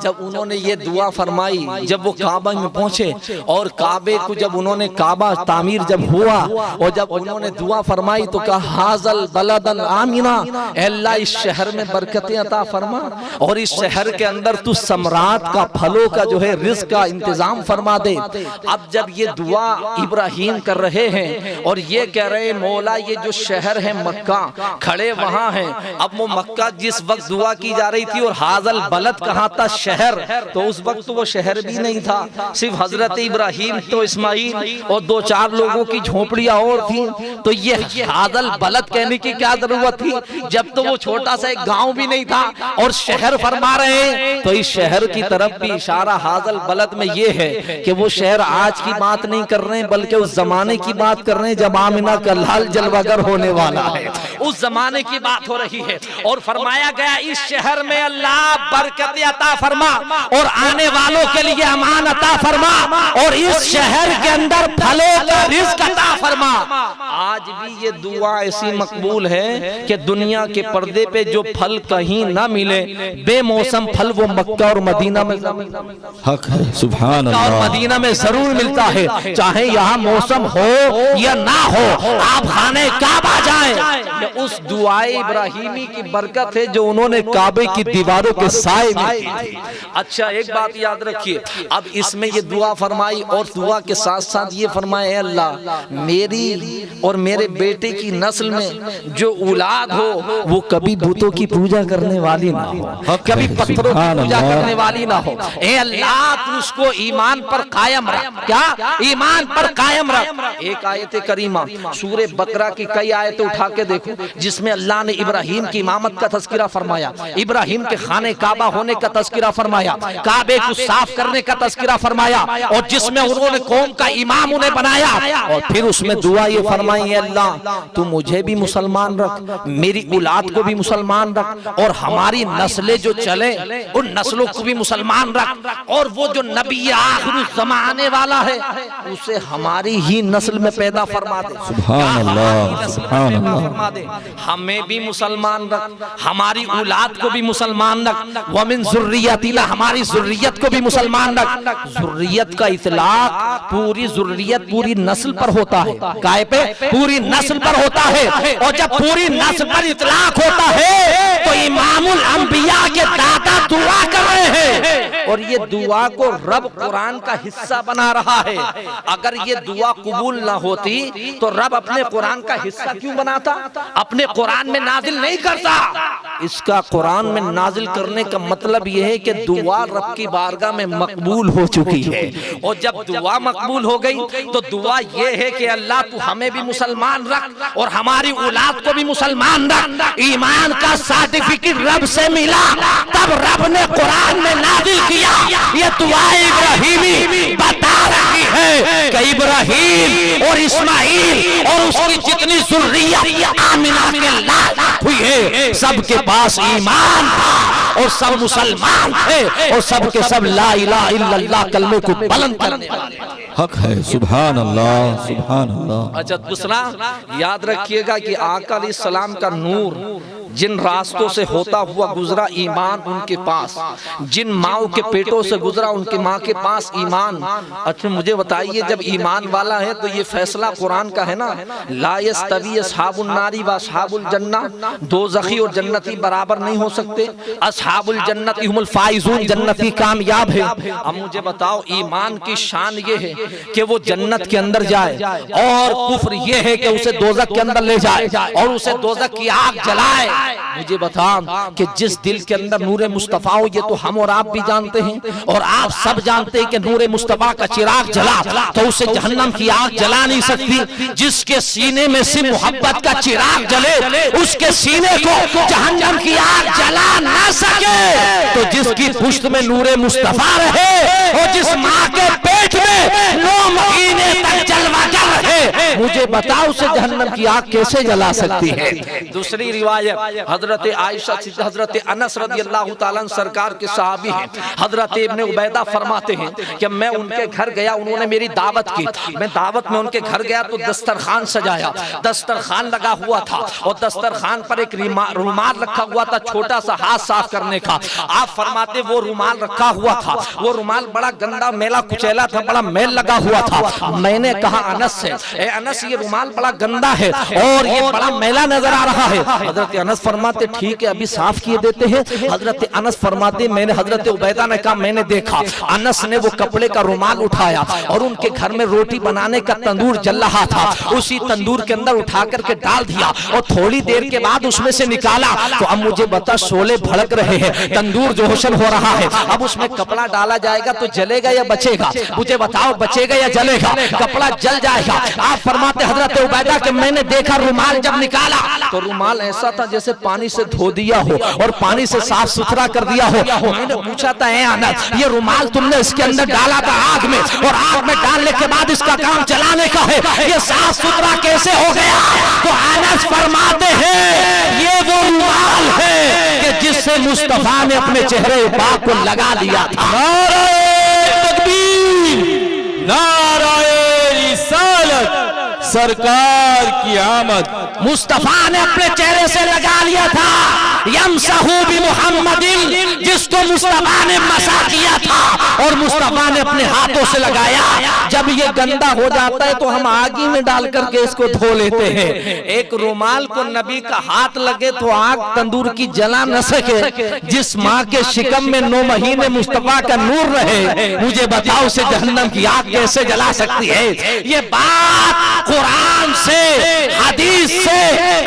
جب انہوں نے یہ دعا فرمائی، جب وہ کعبہ میں پہنچے اور کعبے کو جب انہوں نے کعبہ تعمیر جب ہوا اور جب انہوں نے دعا فرمائی تو کہا هَذَا الْبَلَدَ آمِنًا، اے اللہ اس شہر میں برکتیں عطا فرما اور اس شہر کے اندر تو ثمرات کا پھلوں کا جو ہے رزق کا انتظام فرما دے۔ اب جب یہ دعا ابراہیم کر رہے ہیں اور یہ کہہ رہے ہیں مولا یہ جو شہر ہے مکہ کھڑے وہاں ہیں، اب وہ مکہ جس وقت دعا کی جا رہی تھی اور حاضل بلد کہاں تھا شہر، تو اس وقت وہ شہر بھی نہیں تھا، صرف حضرت ابراہیم تو اسماعیل اور دو چار لوگوں کی جھونپڑیاں اور تھیں، تو یہ حاضل بلد کہنے کی کیا ضرورت تھی جب تو وہ چھوٹا سا ایک گاؤں بھی نہیں تھا اور شہر فرما رہے ہیں۔ تو اس شہر کی طرف بھی اشارہ حاضل بلد میں یہ ہے کہ وہ شہر آج کی بات نہیں کر رہے ہیں بلکہ اس زمانے کی بات کر رہے ہیں جب آمنہ کا لال جلوگر ہونے والا ہے، اس زمانے کی بات ہو رہی ہے۔ اور فرمایا گیا اس شہر میں اللہ برکت عطا فرما اور آنے والوں کے لیے امان عطا فرما اور اس شہر کے اندر پھلوں کا رزق عطا فرما۔ آج بھی یہ دعا ایسی مقبول ہے کہ دنیا کے پردے پہ جو پھل کہیں نہ ملے، بے موسم پھل وہ مکہ اور مدینہ میں حق ہے سبحان اور اللہ، مدینہ میں ضرور ملتا ہے، چاہے یہاں موسم ہو یا نہ ہو، آپ خانہ کعبہ جائیں، یہ اس دعائے ابراہیمی کی برکت ہے جو انہوں نے کعبے کی دیواروں کے سائے میں کی تھی۔ اچھا ایک بات یاد رکھیے، اب اس میں یہ دعا فرمائی اور دعا کے ساتھ ساتھ یہ فرمائے اے اللہ میری اور میرے بیٹے کی نسل میں جو اولاد ہو وہ کبھی بتوں کی پوجا کرنے والی نہ ہو، کبھی پتھروں کی پوجا کرنے والی نہ ہو، اے اللہ تو اس کو ایمان پر قائم رکھ، کیا ایمان پر قائم رکھ۔ ایک آیت کریمہ سورہ بقرہ کی کئی آیتیں اٹھا کے دیکھو جس میں اللہ نے ابراہیم کی امامت کا تذکرہ فرمایا، ابراہیم کے خانہ کعبہ ہونے کا تذکرہ فرمایا، کعبے کو صاف کرنے کا تذکرہ فرمایا اور جس میں انہوں نے قوم کا امام انہیں بنایا، اور پھر اس میں دعا یہ فرمائی ہے اللہ تو مجھے بھی مسلمان رکھ، میری اولاد کو بھی مسلمان رکھ اور ہماری نسلیں جو چلے ان نسلوں کو بھی مسلمان رکھ، اور وہ جو نبی آخر الزمان آنے والا ہے اسے ہماری ہی نسل میں پیدا فرما دے، سبحان اللہ سبحان اللہ، ہمیں بھی مسلمان رکھ، ہماری اولاد کو بھی مسلمان رکھ، ومن ذریتنا ہماری ذریت کو بھی مسلمان رکھ۔ ذریت کا اطلاق پوری ذریت پوری نسل پر ہوتا ہے، کائے پہ پوری نسل پر ہوتا ہے، اور جب پوری نسل پر اطلاق ہوتا ہے تو امام الانبیاء کے دادا دعا کر رہے ہیں اور یہ دعا کو رب قرآن کا حصہ بنا رہا ہے۔ اگر یہ دعا قبول نہ ہوتی تو رب اپنے قرآن کا حصہ کیوں بناتا، اپنے قرآن میں نازل نہیں کرتا۔ اس کا قرآن میں نازل کرنے کا مطلب یہ ہے کہ دعا رب کی بارگاہ میں مقبول ہو چکی ہے، اور جب دعا مقبول ہو گئی تو دعا یہ ہے کہ اللہ تو ہمیں بھی مسلمان رکھ اور ہماری اولاد کو بھی مسلمان رکھ۔ ایمان کا سرٹیفکیٹ رب سے ملا تب رب نے قرآن میں نازل کیا۔ یہ دعا ابراہیمی بتا رہی ہے کہ ابراہیم اور اسماعیل اور اس کی جتنی ذریت آمنہ کے لال ہوئی ہے سب کے پاس ایمان تھا اور سب مسلمان تھے اور سب کے سب لا الہ الا اللہ کلمے کو بلند کرنے والے تھے۔ حق ہے سبحان اللہ سبحان اللہ۔ اچھا دوسرا یاد رکھیے گا کہ آقا علیہ السلام کا نور جن راستوں سے ہوتا ہوا گزرا ایمان ان کے پاس، جن ماؤں کے پیٹوں سے گزرا ان کے ماں کے پاس ایمان۔ اچھا مجھے بتائیے جب ایمان والا ہے تو یہ فیصلہ قرآن کا ہے نا، لا یستوی اصحاب النار و اصحاب الجنہ، دوزخی اور جنتی برابر نہیں ہو سکتے، اصحاب الجنت هم الفائزون، جنتی کامیاب ہے۔ اب مجھے بتاؤ ایمان کی شان یہ ہے کہ وہ جنت کے اندر جائے اور کفر یہ ہے کہ اسے دوزخ کے اندر لے جائے اور اسے دوزخ کی آگ جلائے۔ مجھے بتاؤ کہ جس دل کے اندر نور مصطفیٰ ہو، یہ تو ہم اور آپ بھی جانتے ہیں اور آپ سب جانتے ہیں کہ نور مصطفیٰ کا چراغ جلا تو اسے جہنم کی آگ جلا نہیں سکتی۔ جس کے سینے میں سے محبت کا چراغ جلے اس کے سینے کو جہنم کی آگ جلا نہ سکے تو جس کی پشت میں نور مصطفیٰ رہے اور جس ماں کے پیٹ میں 9 مہینے تک جلوہ گر رہے، مجھے بتاؤ اسے جہنم کی آگ کیسے جلا سکتی ہے؟ دوسری روایت حضرت عائشہ حضرت انس رضی اللہ تعالیٰ عنہ سرکار کے صحابی ہیں، حضرت ابن عبیدہ فرماتے ہیں کہ میں ان کے گھر گیا، انہوں نے میری دعوت کی، میں دعوت میں ان کے گھر گیا تو دسترخوان سجایا، دسترخوان لگا ہوا تھا اور دسترخوان پر ایک رومال رکھا ہوا تھا چھوٹا سا ہاتھ صاف کرنے کا۔ آپ فرماتے وہ رومال رکھا ہوا تھا، وہ رومال بڑا گندا میلا کچیلا تھا، بڑا میل لگا ہوا تھا۔ میں نے کہا انس سے، اے انس یہ رومال بڑا گندا ہے اور یہ بڑا میلا نظر آ رہا ہے۔ حضرت انس فرماتے ٹھیک ہے ابھی صاف کیے دیتے ہیں۔ حضرت انس فرماتے میں نے حضرت عبیدہ نے کہا میں نے دیکھا، انس نے وہ کپڑے کا رومال اٹھایا اور ان کے گھر میں روٹی بنانے کا تندور جل رہا تھا، اسی تندور کے اندر اٹھا کر کے ڈال دیا اور تھوڑی دیر کے بعد اس میں سے نکالا تو اب مجھے بتا شعلے بھڑک رہے ہیں، تندور جو روشن ہو رہا ہے، اب اس میں کپڑا ڈالا جائے گا تو جلے گا یا بچے گا؟ مجھے بتاؤ بچے گا یا جلے گا؟ کپڑا جل جائے گا۔ آپ فرماتے حضرت عبیدہ کہ میں نے دیکھا رومال جب نکالا تو رومال ایسا تھا جیسے پانی سے دھو دیا ہو اور پانی سے صاف ستھرا کر دیا ہو۔ میں نے پوچھا تھا اے انس یہ رومال تم نے اس کے اندر ڈالا تھا آگ میں اور آگ میں ڈالنے کے بعد اس کا کام جلانے کا ہے، یہ صاف ستھرا کیسے ہو گیا؟ تو انس فرماتے ہیں یہ وہ رومال ہے کہ جس سے مصطفیٰ نے اپنے چہرے پاک کو لگا لیا تھا۔ نعرہ تکبیر، نعرہ رسالت، سرکار کی آمد۔ مصطفیٰ نے اپنے چہرے سے لگا لیا تھا یمسحو بمحمد، جس کو مصطفیٰ نے مسح کیا تھا اور مصطفیٰ نے اپنے ہاتھوں سے لگایا۔ جب یہ گندا ہو جاتا ہے تو ہم آگی میں ڈال کر کے اس کو دھو لیتے ہیں۔ ایک رومال کو نبی کا ہاتھ لگے تو آگ تندور کی جلا نہ سکے، جس ماں کے شکم میں 9 مہینے مصطفیٰ کا نور رہے، مجھے بتاؤ اسے جہنم کی آگ کیسے جلا سکتی ہے؟ یہ بات قرآن سے، حدیث سے،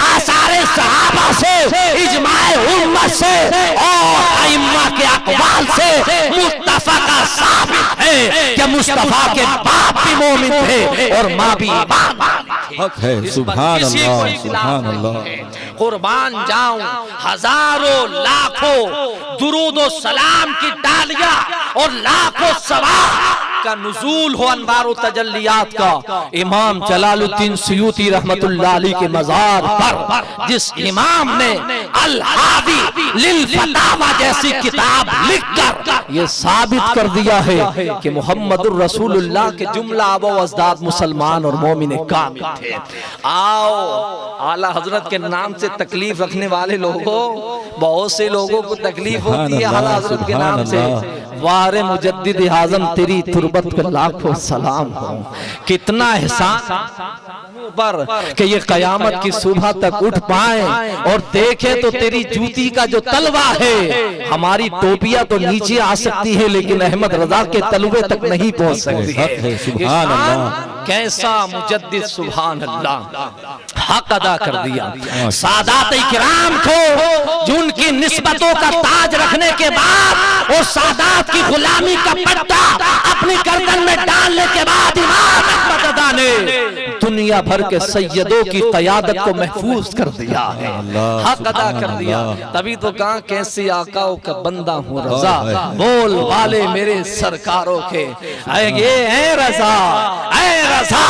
آثار صحابہ سے، اجماع امت سے اور ائمہ کے اقوال سے متفقہ ثابت ہے کہ مصطفیٰ کے باپ بھی مومن تھے اور ماں بھی ایمان والی تھی۔ حق ہے، سبحان اللہ، سبحان اللہ۔ قربان جاؤں ہزاروں لاکھوں درود و سلام کی ڈالیاں اور لاکھوں ثواب کا نزول ہو انوار و تجلیات کا امام جلال الدین سیوطی رحمت اللہ علیہ کے مزار پر، جس امام نے الحاوی للفتاوی جیسی کتاب لکھ کر یہ ثابت کر دیا ہے کہ محمد الرسول اللہ کے جملہ آبا و اجداد مسلمان اور مومن کامل تھے۔ آؤ اعلیٰ حضرت کے نام سے تکلیف رکھنے والے لوگوں، بہت سے لوگوں کو تکلیف ہوتی ہے اعلیٰ حضرت کے نام سے، وار مجدد اعظم تیری تربت پہ لاکھوں سلام ہوں۔ کتنا احسان پر کہ یہ قیامت کی صبح تک اٹھ پائیں اور دیکھیں تو تیری جوتی کا جو تلوہ ہے، ہماری ٹوپیاں تو نیچے آ سکتی ہے لیکن احمد رضا کے تلوے تک نہیں پہنچ سکتی ہے۔ سبحان اللہ، کیسا مجدد سبحان اللہ حق ادا کر دیا۔ سادات اکرام کو جن کی نسبتوں کا تاج رکھنے کے بعد اور سادات کی غلامی کا پٹا اپنی گردن میں ڈالنے کے بعد امام احمد رضا نے دنیا بھر کے سیدوں کی قیادت کو محفوظ کر دیا ہے، حق ادا کر دیا۔ تبھی تو کہاں کیسے آقاؤں کا بندہ ہوں رضا، بول والے میرے سرکاروں کے، اے رضا، اے رضا،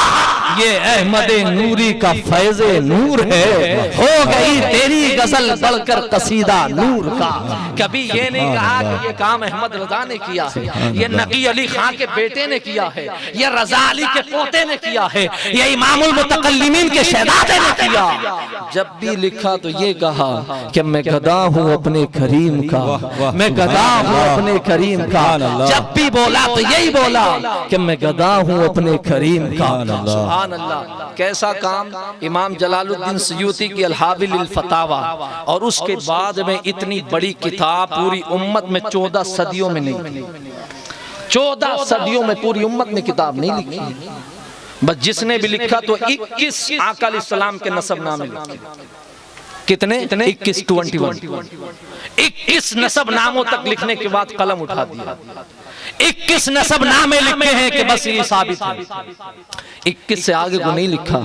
یہ احمد نوری کا فیض نور ہے، ہو گئی تیری غزل بڑھ کر قصیدہ نور کا۔ کبھی یہ نہیں کہا کہ یہ کام احمد رضا نے کیا ہے، یہ نقی علی خان کے بیٹے نے کیا ہے، یہ رضا علی کے پوتے نے کیا ہے، یہ امام المتکلمین کے شہزادے نے کیا۔ جب بھی لکھا تو یہ کہا کہ میں گدا ہوں اپنے کریم کا، میں گدا ہوں اپنے کریم کا۔ جب بھی بولا تو یہی بولا کہ میں گدا ہوں اپنے کریم کا۔ سبحان اللہ، کیسا کام۔ امام جلال الدین سیوطی کی الحاوی للفتاوی، اور اس کے بعد میں اتنی بڑی کتاب پوری امت میں 14 صدیوں میں نہیں، 14 صدیوں میں پوری امت نے کتاب نہیں لکھی، بس جس نے بھی لکھا تو 21 آقا علیہ السلام کے نسب نامے لکھے۔ کتنے؟ 21 نسب ناموں تک لکھنے کے بعد قلم اٹھا دیا۔ 21 نسب نامے لکھے ہیں کہ بس یہ ثابت ہے، 21 سے آگے کو نہیں لکھا۔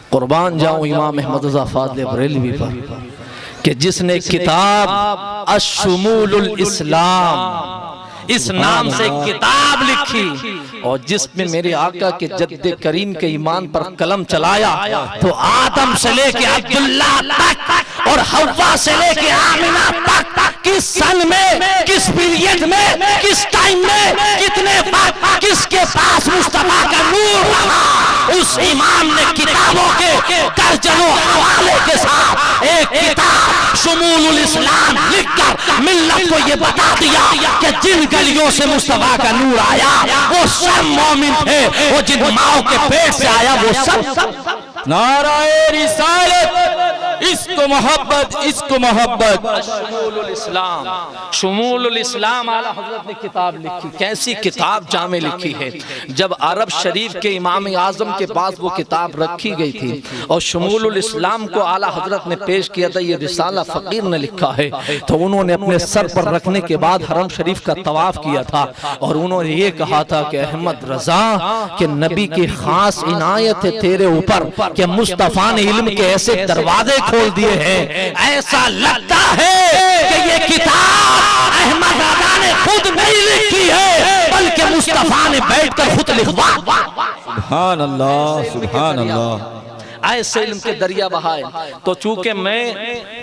قربان جاؤں امام احمد رضا فاضل بریلوی پر کہ جس نے کتاب الشمول الاسلام اس نام سے کتاب لکھی اور جس میں میرے آقا کے جد کریم کے ایمان پر قلم چلایا تو آدم سے لے کے عبداللہ تک اور حوا سے لے کے آمنہ تک کس سن میں، کس پیریڈ میں، کس ٹائم میں، کتنے وقت کس کے پاس مصطفیٰ کا نور رہا، اس امام نے کتابوں کے درجنوں حوالے کے ساتھ ایک کتاب شمول الاسلام لکھ کر ملت کو یہ بتا دیا کہ جن گلیوں سے مصطفیٰ کا نور آیا وہ سب مومن تھے، وہ جن ماؤں کے پیٹ سے آیا وہ سب نعرہ رسالت، عشق و محبت، عشق و محبت۔ شمول الاسلام، شمول الاسلام اعلیٰ حضرت نے کتاب لکھی۔ کیسی کتاب جامع لکھی ہے۔ جب عرب شریف کے امام اعظم کے پاس وہ کتاب رکھی گئی تھی اور شمول الاسلام کو اعلیٰ حضرت نے پیش کیا تھا، یہ رسالہ فقیر نے لکھا ہے، تو انہوں نے اپنے سر پر رکھنے کے بعد حرم شریف کا طواف کیا تھا اور انہوں نے یہ کہا تھا کہ احمد رضا کہ نبی کی خاص عنایت ہے تیرے اوپر کہ مصطفیٰ نے علم کے ایسے دروازے کھول دیے ہیں، ایسا لگتا ہے کہ یہ کتاب احمد رضا نے خود نہیں لکھی ہے بلکہ مصطفیٰ نے بیٹھ کر خود لکھوا۔ سبحان اللہ، سبحان اللہ۔ ایسے علم کے دریا بہائے۔ تو چونکہ میں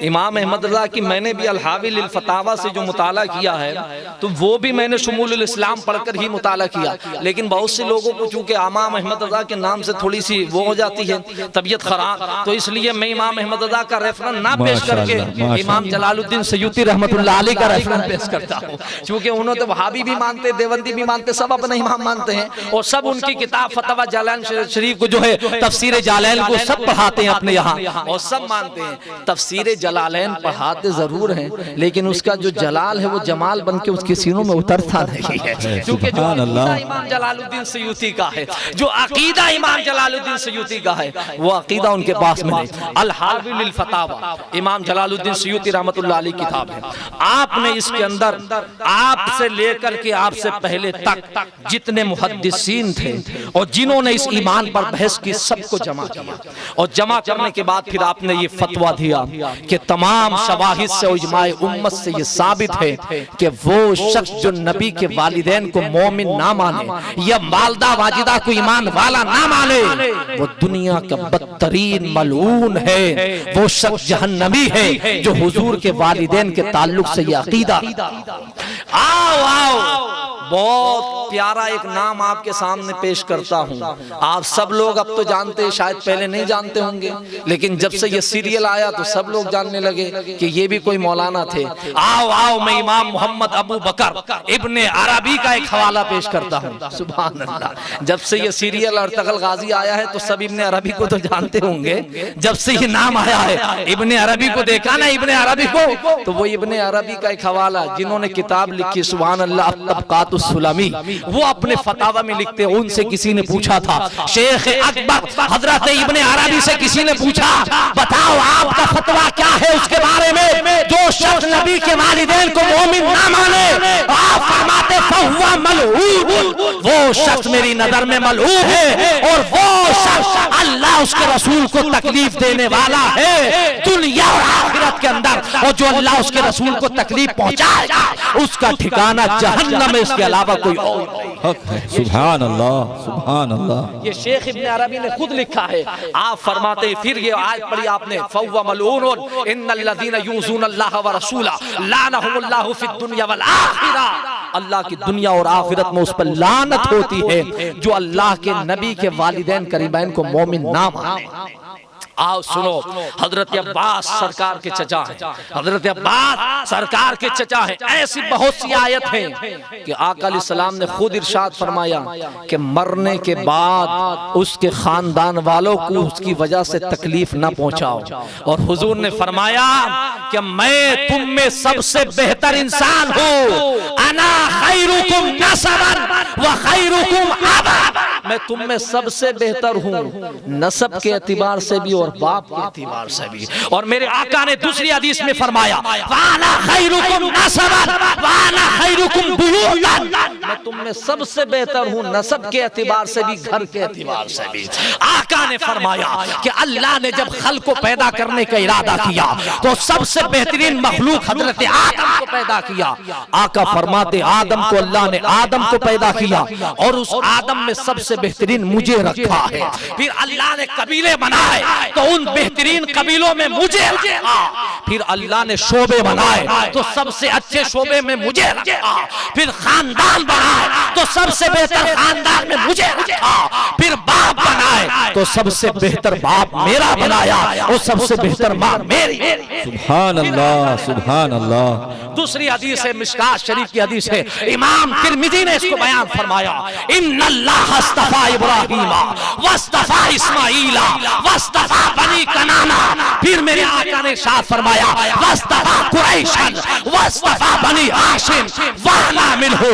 امام احمد رضا کی میں نے بھی الحاوی للفتاوی سے جو مطالعہ کیا ہے تو وہ بھی میں نے شمول الاسلام پڑھ کر ہی مطالعہ کیا، لیکن بہت سے لوگوں کو چونکہ امام احمد رضا کے نام سے تھوڑی سی وہ ہو جاتی ہے طبیعت خراب، تو اس لیے میں امام احمد رضا کا ریفرنس نہ پیش کر کے امام جلال الدین سیوطی رحمت اللہ علیہ کا ریفرنس پیش کرتا ہوں، چونکہ انہوں نے وہابی بھی مانتے، دیوبندی بھی مانتے، سب اپنا امام مانتے ہیں اور سب ان کی کتاب فتاوی جالین شریف کو جو ہے تفسیر جالین کو سب پڑھاتے ہیں اپنے یہاں اور سب مانتے ہیں۔ تفسیر جلالین پڑھاتے ضرور ہیں لیکن اس کا جو جلال ہے وہ جمال بن کے اس کے سینوں میں اترتا نہیں ہے، کیونکہ جو عقیدہ امام جلال الدین سیوطی کا ہے، جو عقیدہ امام جلال الدین سیوطی کا ہے وہ عقیدہ ان کے پاس میں نہیں۔ الحاوی للفتاوی امام جلال الدین سیوطی رحمت اللہ علیہ کتاب ہے، آپ نے اس کے اندر آپ سے لے کر کے آپ سے پہلے تک جتنے محدثین تھے اور جنہوں نے اس ایمان پر بحث کی سب کو جمع کیا اور جمع کرنے کے بعد پھر آپ نے یہ فتویٰ دیا کہ تمام شواہد سے اجماع امت سے یہ ثابت ہے کہ وہ شخص جو نبی کے والدین کو مومن نہ مانے یا والدہ واجدہ کو ایمان والا نہ مانے وہ دنیا کا بدترین ملعون ہے، وہ شخص جہنمی ہے جو حضور کے والدین کے تعلق سے یہ عقیدہ۔ آؤ بہت پیارا ایک نام آپ کے سامنے پیش کرتا ہوں، آپ سب لوگ اب تو جانتے ہیں، شاید پہلے نہیں جانتے ہوں گے لیکن جب سے یہ سیریل آیا تو سب لوگ جاننے لگے کہ یہ بھی کوئی مولانا تھے۔ آؤ میں امام محمد ابو بکر ابن عربی کا ایک حوالہ پیش کرتا ہوں۔ سبحان اللہ، جب سے یہ سیریل ارطغرل غازی آیا ہے تو سب ابن عربی کو تو جانتے ہوں گے، جب سے یہ نام آیا ہے ابن عربی کو دیکھا نا ابن عربی کو، تو وہ ابن عربی کا ایک حوالہ جنہوں نے کتاب لکھی سبحان اللہ طبقات السلمی، وہ اپنے فتاوی میں لکھتے ہیں۔ ان سے کسی نے پوچھا تھا، شیخ اکبر حضرت ابن عربی سے کسی نے پوچھا بتاؤ آپ کا فتویٰ کیا ہے اس کے بارے میں جو شخص نبی کے والدین کو مومن نہ مانے، آپ فرماتے فہو ملعون، وہ شخص میری نظر میں ملعون ہے اور وہ شخص اللہ اس کے رسول کو تکلیف دینے والا ہے دنیا اور آخرت کے اندر، اور جو اللہ اس کے رسول کو تکلیف پہنچائے گا اس کا ٹھکانہ جہنم ہے، اس کے علاوہ کوئی اور نہیں۔ سبحان اللہ، سبحان اللہ۔ یہ شیخ ابن عربی نے خود لکھا ہے۔ آپ فرماتے ہیں پھر یہ آیت پڑھی آپ نے فَهُوَ مَلْعُونٌ إِنَّ الَّذِينَ يُؤْذُونَ اللَّهَ وَرَسُولَهُ لَعَنَهُمُ اللَّهُ فِي الدُّنْيَا وَالْآخِرَةِ، اللہ کی دنیا اور آخرت میں اس پر لعنت ہوتی ہے جو اللہ کے نبی کے والدین قریبین کو مومن نہ مانے۔ آؤ سنو، حضرت عباس سرکار کے چچا ہیں، حضرت عباس سرکار کے چچا ہیں۔ ایسی بہت سی آیت ہیں کہ آقا علیہ السلام نے خود ارشاد فرمایا کہ مرنے کے بعد اس کے خاندان والوں کو اس کی وجہ سے تکلیف نہ پہنچاؤ، اور حضور نے فرمایا کہ میں تم میں سب سے بہتر انسان ہوں، انا خیرکم نسبا و خیرکم ابا، میں تم میں سب سے بہتر ہوں نسب کے اعتبار سے بھی اور باپ کے اعتبار سے بھی. اور میرے آقا نے دوسری حدیث میں فرمایا وَأَنَا خَيْرُكُمْ نَسَبًا وَأَنَا خَيْرُكُمْ بُيُوتًا, میں تم میں سب سے بہتر ہوں نسب کے اعتبار سے بھی گھر کے اعتبار سے بھی. آقا نے فرمایا کہ اللہ نے جب خلق کو پیدا کرنے کا ارادہ کیا تو سب سے بہترین مخلوق حضرت آدم کو پیدا کیا. آقا فرماتے آدم کو اللہ نے آدم کو پیدا کیا اور اس آدم میں سب سے بہترین مجھے رکھا ہے. پھر اللہ نے قبیلے بنائے تو ان بہترین قبیلوں میں مجھے رکھا. پھر اللہ نے شعبے بنائے تو سب سے اچھے شعبے میں مجھے رکھا. پھر خاندان بنائے تو سب سے بہتر خاندان میں مجھے رکھا. پھر باپ بنائے تو سب سے بہتر باپ میرا بنایا اور سب سے بہتر ماں میری. سبحان اللہ سبحان اللہ. دوسری حدیث ہے مشکات شریف کی حدیث ہے, امام ترمذی نے اس کو بیان فرمایا ان اللہ اصطفى ابراہیم واصطفى اسماعیل واصطفى بنی کنانہ. پھر میرے آقا نے ارشاد فرمایا واصطفى قریشا واصطفى بنی ہاشم وانا منہ.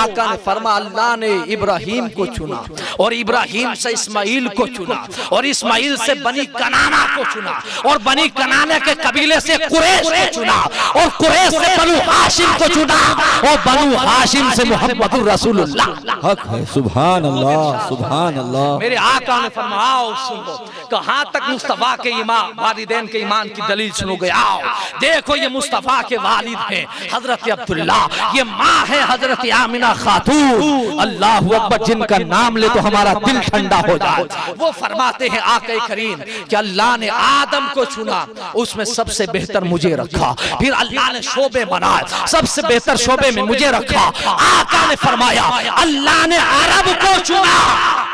آقا نے فرمایا اللہ نے ابراہیم کو چنا اور ابراہیم سے اسماعیل کو چنا اور اسماعیل سے بنی کنانہ کو چنا اور بنی کنانہ کے قبیلے سے قریش کو چنا اور قریش سے بنو ہاشم کو چنا اور بنو ہاشم سے محمد رسول اللہ. حق ہے. سبحان اللہ سبحان اللہ. میرے آقا نے فرمایا آؤ سن لو, کہاں تک مصطفیٰ کے ایمان والدین کے ایمان کی دلیل سنو گے. آؤ دیکھو یہ مصطفیٰ کے والد ہیں حضرت عبداللہ, یہ ماں ہے حضرت آمنہ خاتون. اللہ اکبر, جن کا نام لے تو ہمارا دل ٹھنڈا ہو جائے. وہ فرماتے ہیں آقا کریم کہ اللہ نے آدم کو چنا, اس میں سب سے بہتر مجھے رکھا. پھر اللہ نے شعبے بنائے, سب سے بہتر شعبے میں مجھے رکھا. آقا نے فرمایا اللہ نے عرب کو چنا,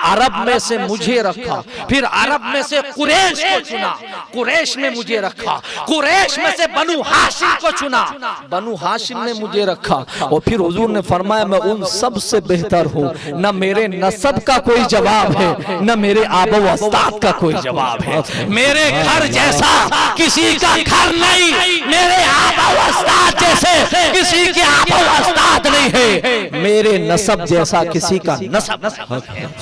عرب میں سے مجھے رکھا. پھر عرب میں سے قریش کو چنا, قریش میں مجھے رکھا. قریش میں سے بنو ہاشم کو چنا, بنو ہاشم میں مجھے رکھا. اور پھر حضور نے فرمایا میں ان سب سے بہتر ہوں, نہ میرے نسب کا کوئی جواب ہے نہ میرے آبا و اجداد کا کوئی جواب ہے. میرے گھر جیسا کسی کا گھر نہیں, میرے آبا و اجداد جیسے کسی کے آبا و اجداد نہیں ہے, میرے نسب جیسا کسی کا نسب.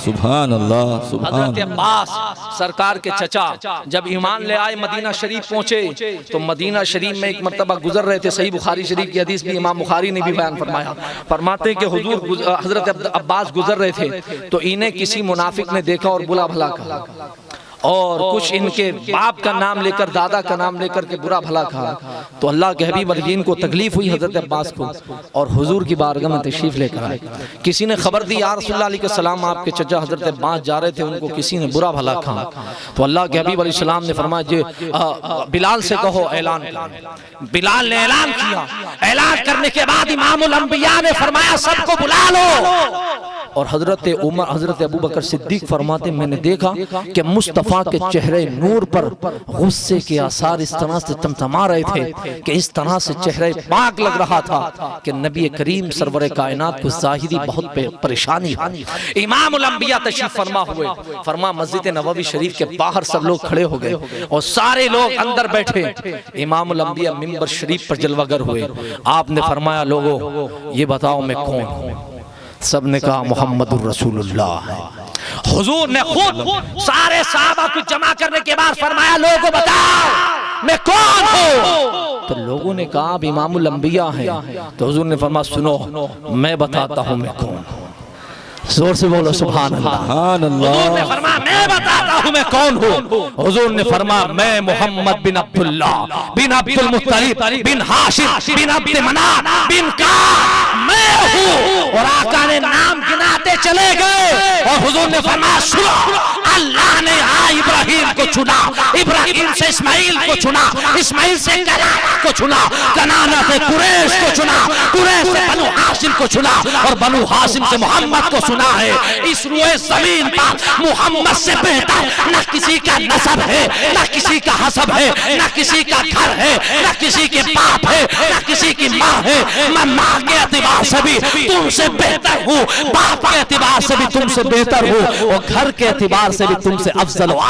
سبحان اللہ سبحان. حضرت عباس سرکار کے چچا جب ایمان لے آئے مدینہ شریف پہنچے تو مدینہ شریف میں ایک مرتبہ گزر رہے تھے. صحیح بخاری شریف کی حدیث بھی امام بخاری نے بھی بیان فرمایا. فرماتے ہیں کہ حضور حضرت عباس گزر رہے تھے تو انہیں کسی منافق نے دیکھا اور بلا بھلا کہا اور کچھ ان کے باپ کا نام لے کر دادا کا نام لے کر کے برا بھلا کہا. تو اللہ کے حبیب علیہ السلام کو تکلیف ہوئی حضرت عباس کو اور حضور کی بارگاہ میں تشریف لے کر آئے. کسی نے خبر دی یا رسول اللہ علیہ السلام آپ کے چچا حضرت عباس جا رہے تھے, ان کو کسی نے برا بھلا کہا. تو اللہ کے حبیب علیہ السلام نے فرمایا بلال سے کہو اعلان کریں. بلال نے اعلان کیا. اعلان کرنے کے بعد امام الانبیاء نے فرمایا سب کو بلا لو. اور حضرت عمر حضرت ابوبکر صدیق فرماتے میں نے دیکھا کہ مصطفیٰ کے چہرے نور پر غصے کے آثار اس طرح سے تمتما رہے تھے کہ اس طرح سے چہرے پاک لگ رہا تھا کہ نبی کریم سرور کائنات کو ظاہری بہت پریشانی. امام الانبیاء تشریف فرما ہوئے, فرما مسجد نبوی شریف کے باہر سب لوگ کھڑے ہو گئے اور سارے لوگ اندر بیٹھے. امام الانبیاء منبر شریف پر جلوہ گر ہوئے. آپ نے فرمایا لوگو یہ بتاؤ میں کون ہوں. سب نے کہا محمد الرسول اللہ ہے. حضور نے خود سارے صحابہ کو جمع کرنے کے بعد فرمایا لوگوں بتاؤ میں کون ہوں. تو لوگوں نے کہا اب امام الانبیاء ہیں. تو حضور نے فرمایا سنو میں بتاتا ہوں میں کون ہوں. زور سے بولو سبحان اللہ. حضور نے فرمایا میں بتاتا ہوں میں کون ہوں. حضور نے فرمایا میں محمد بن عبداللہ بن عبد المطلب بن ہاشم بن عبد مناف بن کعب میں ہوں. اور آقا نے نام گناتے چلے گئے اور حضور نے فرمایا سنو اللہ نے ابراہیم کو چنا, ابراہیم سے اسماعیل کو چنا, اسماعیل سے کنانہ کو چنا, کنانہ سے قریش کو چنا, قریش سے بنو ہاشم کو چنا اور بنو ہاشم سے محمد کو سنا ہے. اس روئے زمین پر محمد سے بہتر نہ کسی کا نسب ہے, نہ کسی کا حسب ہے, نہ کسی کا گھر ہے, نہ کسی کے باپ ہے, نہ کسی کی ماں ہے. میں ماں کے اعتبار سے بھی تم سے بہتر ہوں, باپ کے اعتبار سے بھی تم سے بہتر ہوں اور گھر کے اعتبار سے بھی تم سے افضل ہوں.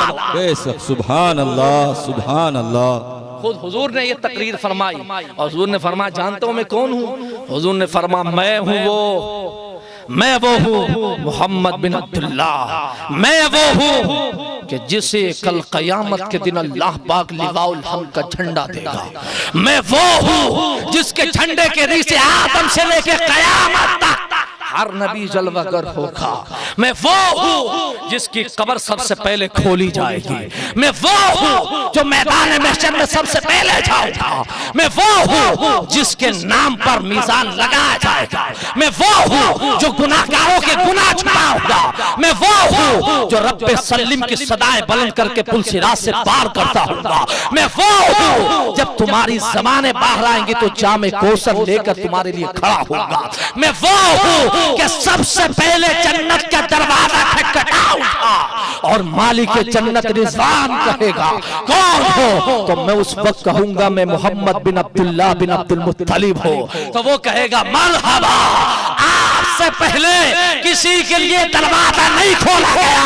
سبحان اللہ سبحان اللہ. خود حضور نے یہ تقریر فرمائی اور حضور نے فرمایا جانتا ہوں میں کون ہوں. حضور نے فرمایا میں ہوں وہ میں وہ ہوں محمد بن عبداللہ، میں وہ ہوں کہ جسے کل قیامت کے دن اللہ پاک لواء الحمد کا جھنڈا دے گا، میں وہ ہوں جس کے جھنڈے کے ریسے آدم سے لے کے قیامت تک ہر نبی جلوہ گر ہوگا، میں وہ ہوں جس کی قبر سب سے پہلے کھولی جائے گی، میں وہ ہوں جو میدان محشر میں سب سے پہلے جاؤں گا، میں وہ ہوں جس کے نام پر میزان لگایا جائے گا، میں وہ ہوں جو گناہگاروں کے گناہ چھپاؤں گا، میں وہ ہوں جو رب سلم کی صدائیں بلند کر کے پل صراط سے پار کرتا ہوں گا، میں وہ ہوں جب تمہاری زمانیں باہر آئیں گی تو جام کوثر لے کر تمہارے لیے کھڑا ہوگا، میں وہ ہوں کہ سب سے پہلے جنت کا دروازہ کھٹکھٹاؤں گا اور مالک جنت رضوان کہے گا کون ہو، تو میں اس وقت کہوں گا میں محمد بن عبداللہ بن عبد المطلب ہو، تو وہ کہے گا مرحبا، آپ سے پہلے کسی کے لیے دروازہ نہیں کھولا گیا،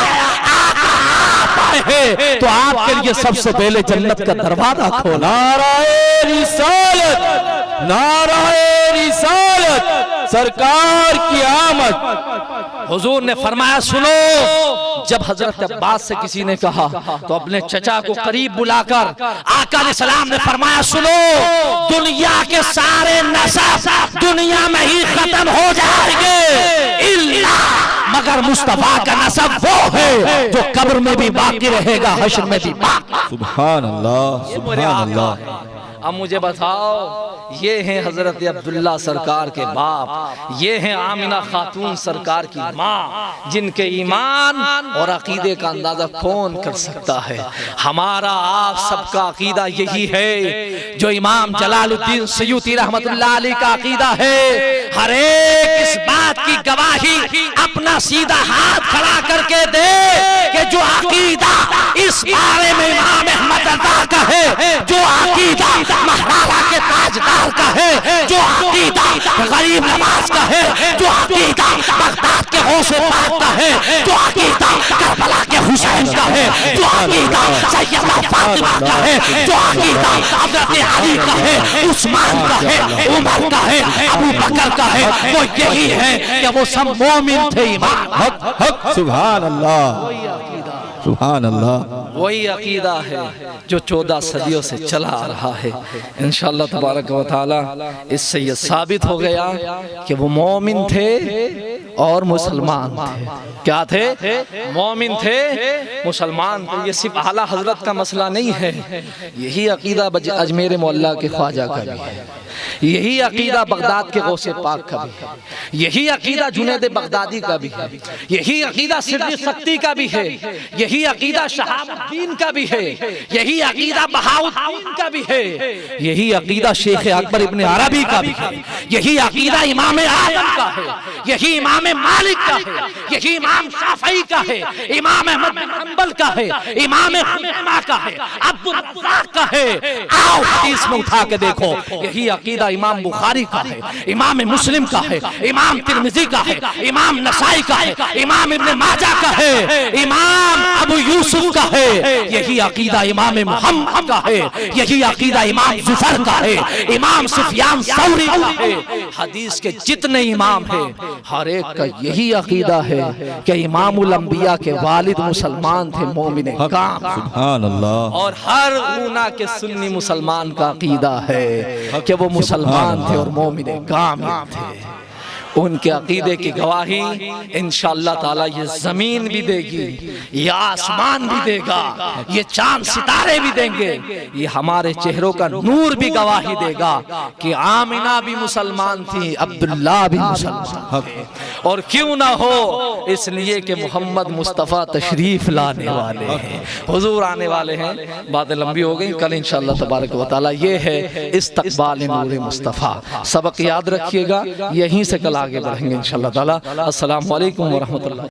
آپ آئے ہیں تو آپ کے لیے سب سے پہلے جنت کا دروازہ کھولا۔ نعرہ رسالت، نعرہ رسالت، سرکار کی آمد۔ حضور نے فرمایا سنو، جب حضرت عباس سے کسی نے کہا تو اپنے چچا کو قریب بلا کر آقا علیہ السلام نے فرمایا سنو، دنیا کے سارے نسب دنیا میں ہی ختم ہو جائیں گے مگر مصطفیٰ کا نسب وہ ہے جو قبر میں بھی باقی رہے گا، حشر میں بھی باقی۔ سبحان اللہ، سبحان اللہ۔ اب مجھے بتاؤ، یہ ہیں حضرت عبداللہ سرکار کے باپ، یہ ہیں آمنہ خاتون سرکار کی ماں، جن کے ایمان اور عقیدے کا اندازہ کون کر سکتا ہے؟ ہمارا آپ سب کا عقیدہ یہی ہے جو امام جلال الدین سیوطی رحمت اللہ علیہ کا عقیدہ ہے۔ ہر ایک اس بات کی گواہی اپنا سیدھا ہاتھ کھڑا کر کے دے کہ جو عقیدہ اس بارے میں امام احمد رضا کا ہے، جو عقیدہ مہراڑا کے تاجدار کا ہے، جو عقیدہ غریب نواز کا ہے، جو عقیدہ بغداد کے غوث پاک کا ہے، جو عقیدہ کربلا کے حسین کا ہے، جو عقیدہ سیدہ فاطمہ کا ہے، جو عقیدہ حضرت علی کا ہے، عثمان کا ہے، عمر کا ہے، ابو بکر کا ہے، وہ یہی ہے کہ وہ سب مومن تھے۔ ایمان حق حق، سبحان اللہ، سبحان اللہ۔ وہی عقیدہ ہے جو 14 صدیوں سے چلا آ رہا ہے۔ انشاءاللہ تبارک و تعالی اس سے یہ ثابت ہو گیا کہ وہ مومن تھے اور مسلمان تھے۔ کیا تھے؟ مومن تھے، مسلمان تھے۔ یہ صرف اعلیٰ حضرت کا مسئلہ نہیں ہے، یہی عقیدہ اجمیر معلیٰ کے خواجہ کا بھی ہے، یہی عقیدہ بغداد کے غوث پاک کا بھی ہے، یہی عقیدہ جنید بغدادی کا بھی ہے، یہی عقیدہ سری سکتی کا بھی ہے، یہی عقیدہ شہاب الدین کا بھی ہے، یہی عقیدہ بہاؤالدین کا بھی ہے، یہی عقیدہ شیخ اکبر ابن عربی کا بھی ہے، یہی عقیدہ امام اعظم کا ہے، یہی امام مالک کا ہے، یہی امام شافعی کا ہے، امام احمد بن حنبل کا ہے، امام خزیمہ کا ہے، عبدالرزاق کا ہے۔ آؤ حدیث میں اٹھا کے دیکھو، یہی عقیدہ امام بخاری کا ہے، امام مسلم کا ہے، امام ترمذی کا ہے، امام نسائی کا ہے، امام ابن ماجہ کا ہے، امام ابو یوسف کا ہے، یہی عقیدہ امام محمد کا ہے، یہی عقیدہ امام زفر کا ہے، امام سفیان ثوری کا ہے۔ حدیث کے جتنے امام ہیں ہر ایک کا یہی عقیدہ ہے کہ امام الانبیاء کے والد مسلمان تھے، مومن کام۔ سبحان اللہ۔ اور ہر اونا کے سنی مسلمان کا عقیدہ ہے کہ وہ مسلمان تھے اور مومن کامل تھے۔ ان کے عقیدے کی گواہی انشاءاللہ تعالی یہ زمین بھی دے گی، یہ آسمان بھی دے گا، یہ چاند ستارے بھی دیں گے، یہ ہمارے چہروں کا نور بھی گواہی دے گا کہ آمنہ بھی مسلمان تھی، عبداللہ بھی مسلمان تھے۔ اور کیوں نہ ہو، اس لیے کہ محمد مصطفیٰ تشریف لانے والے ہیں، حضور آنے والے ہیں۔ باتیں لمبی ہو گئی، کل انشاءاللہ تبارک و تعالی یہ ہے استقبال نور مصطفیٰ۔ سبق یاد رکھیے گا، یہیں سے کل آگے بڑھیں گے انشاءاللہ تعالی۔ السلام علیکم ورحمۃ اللہ۔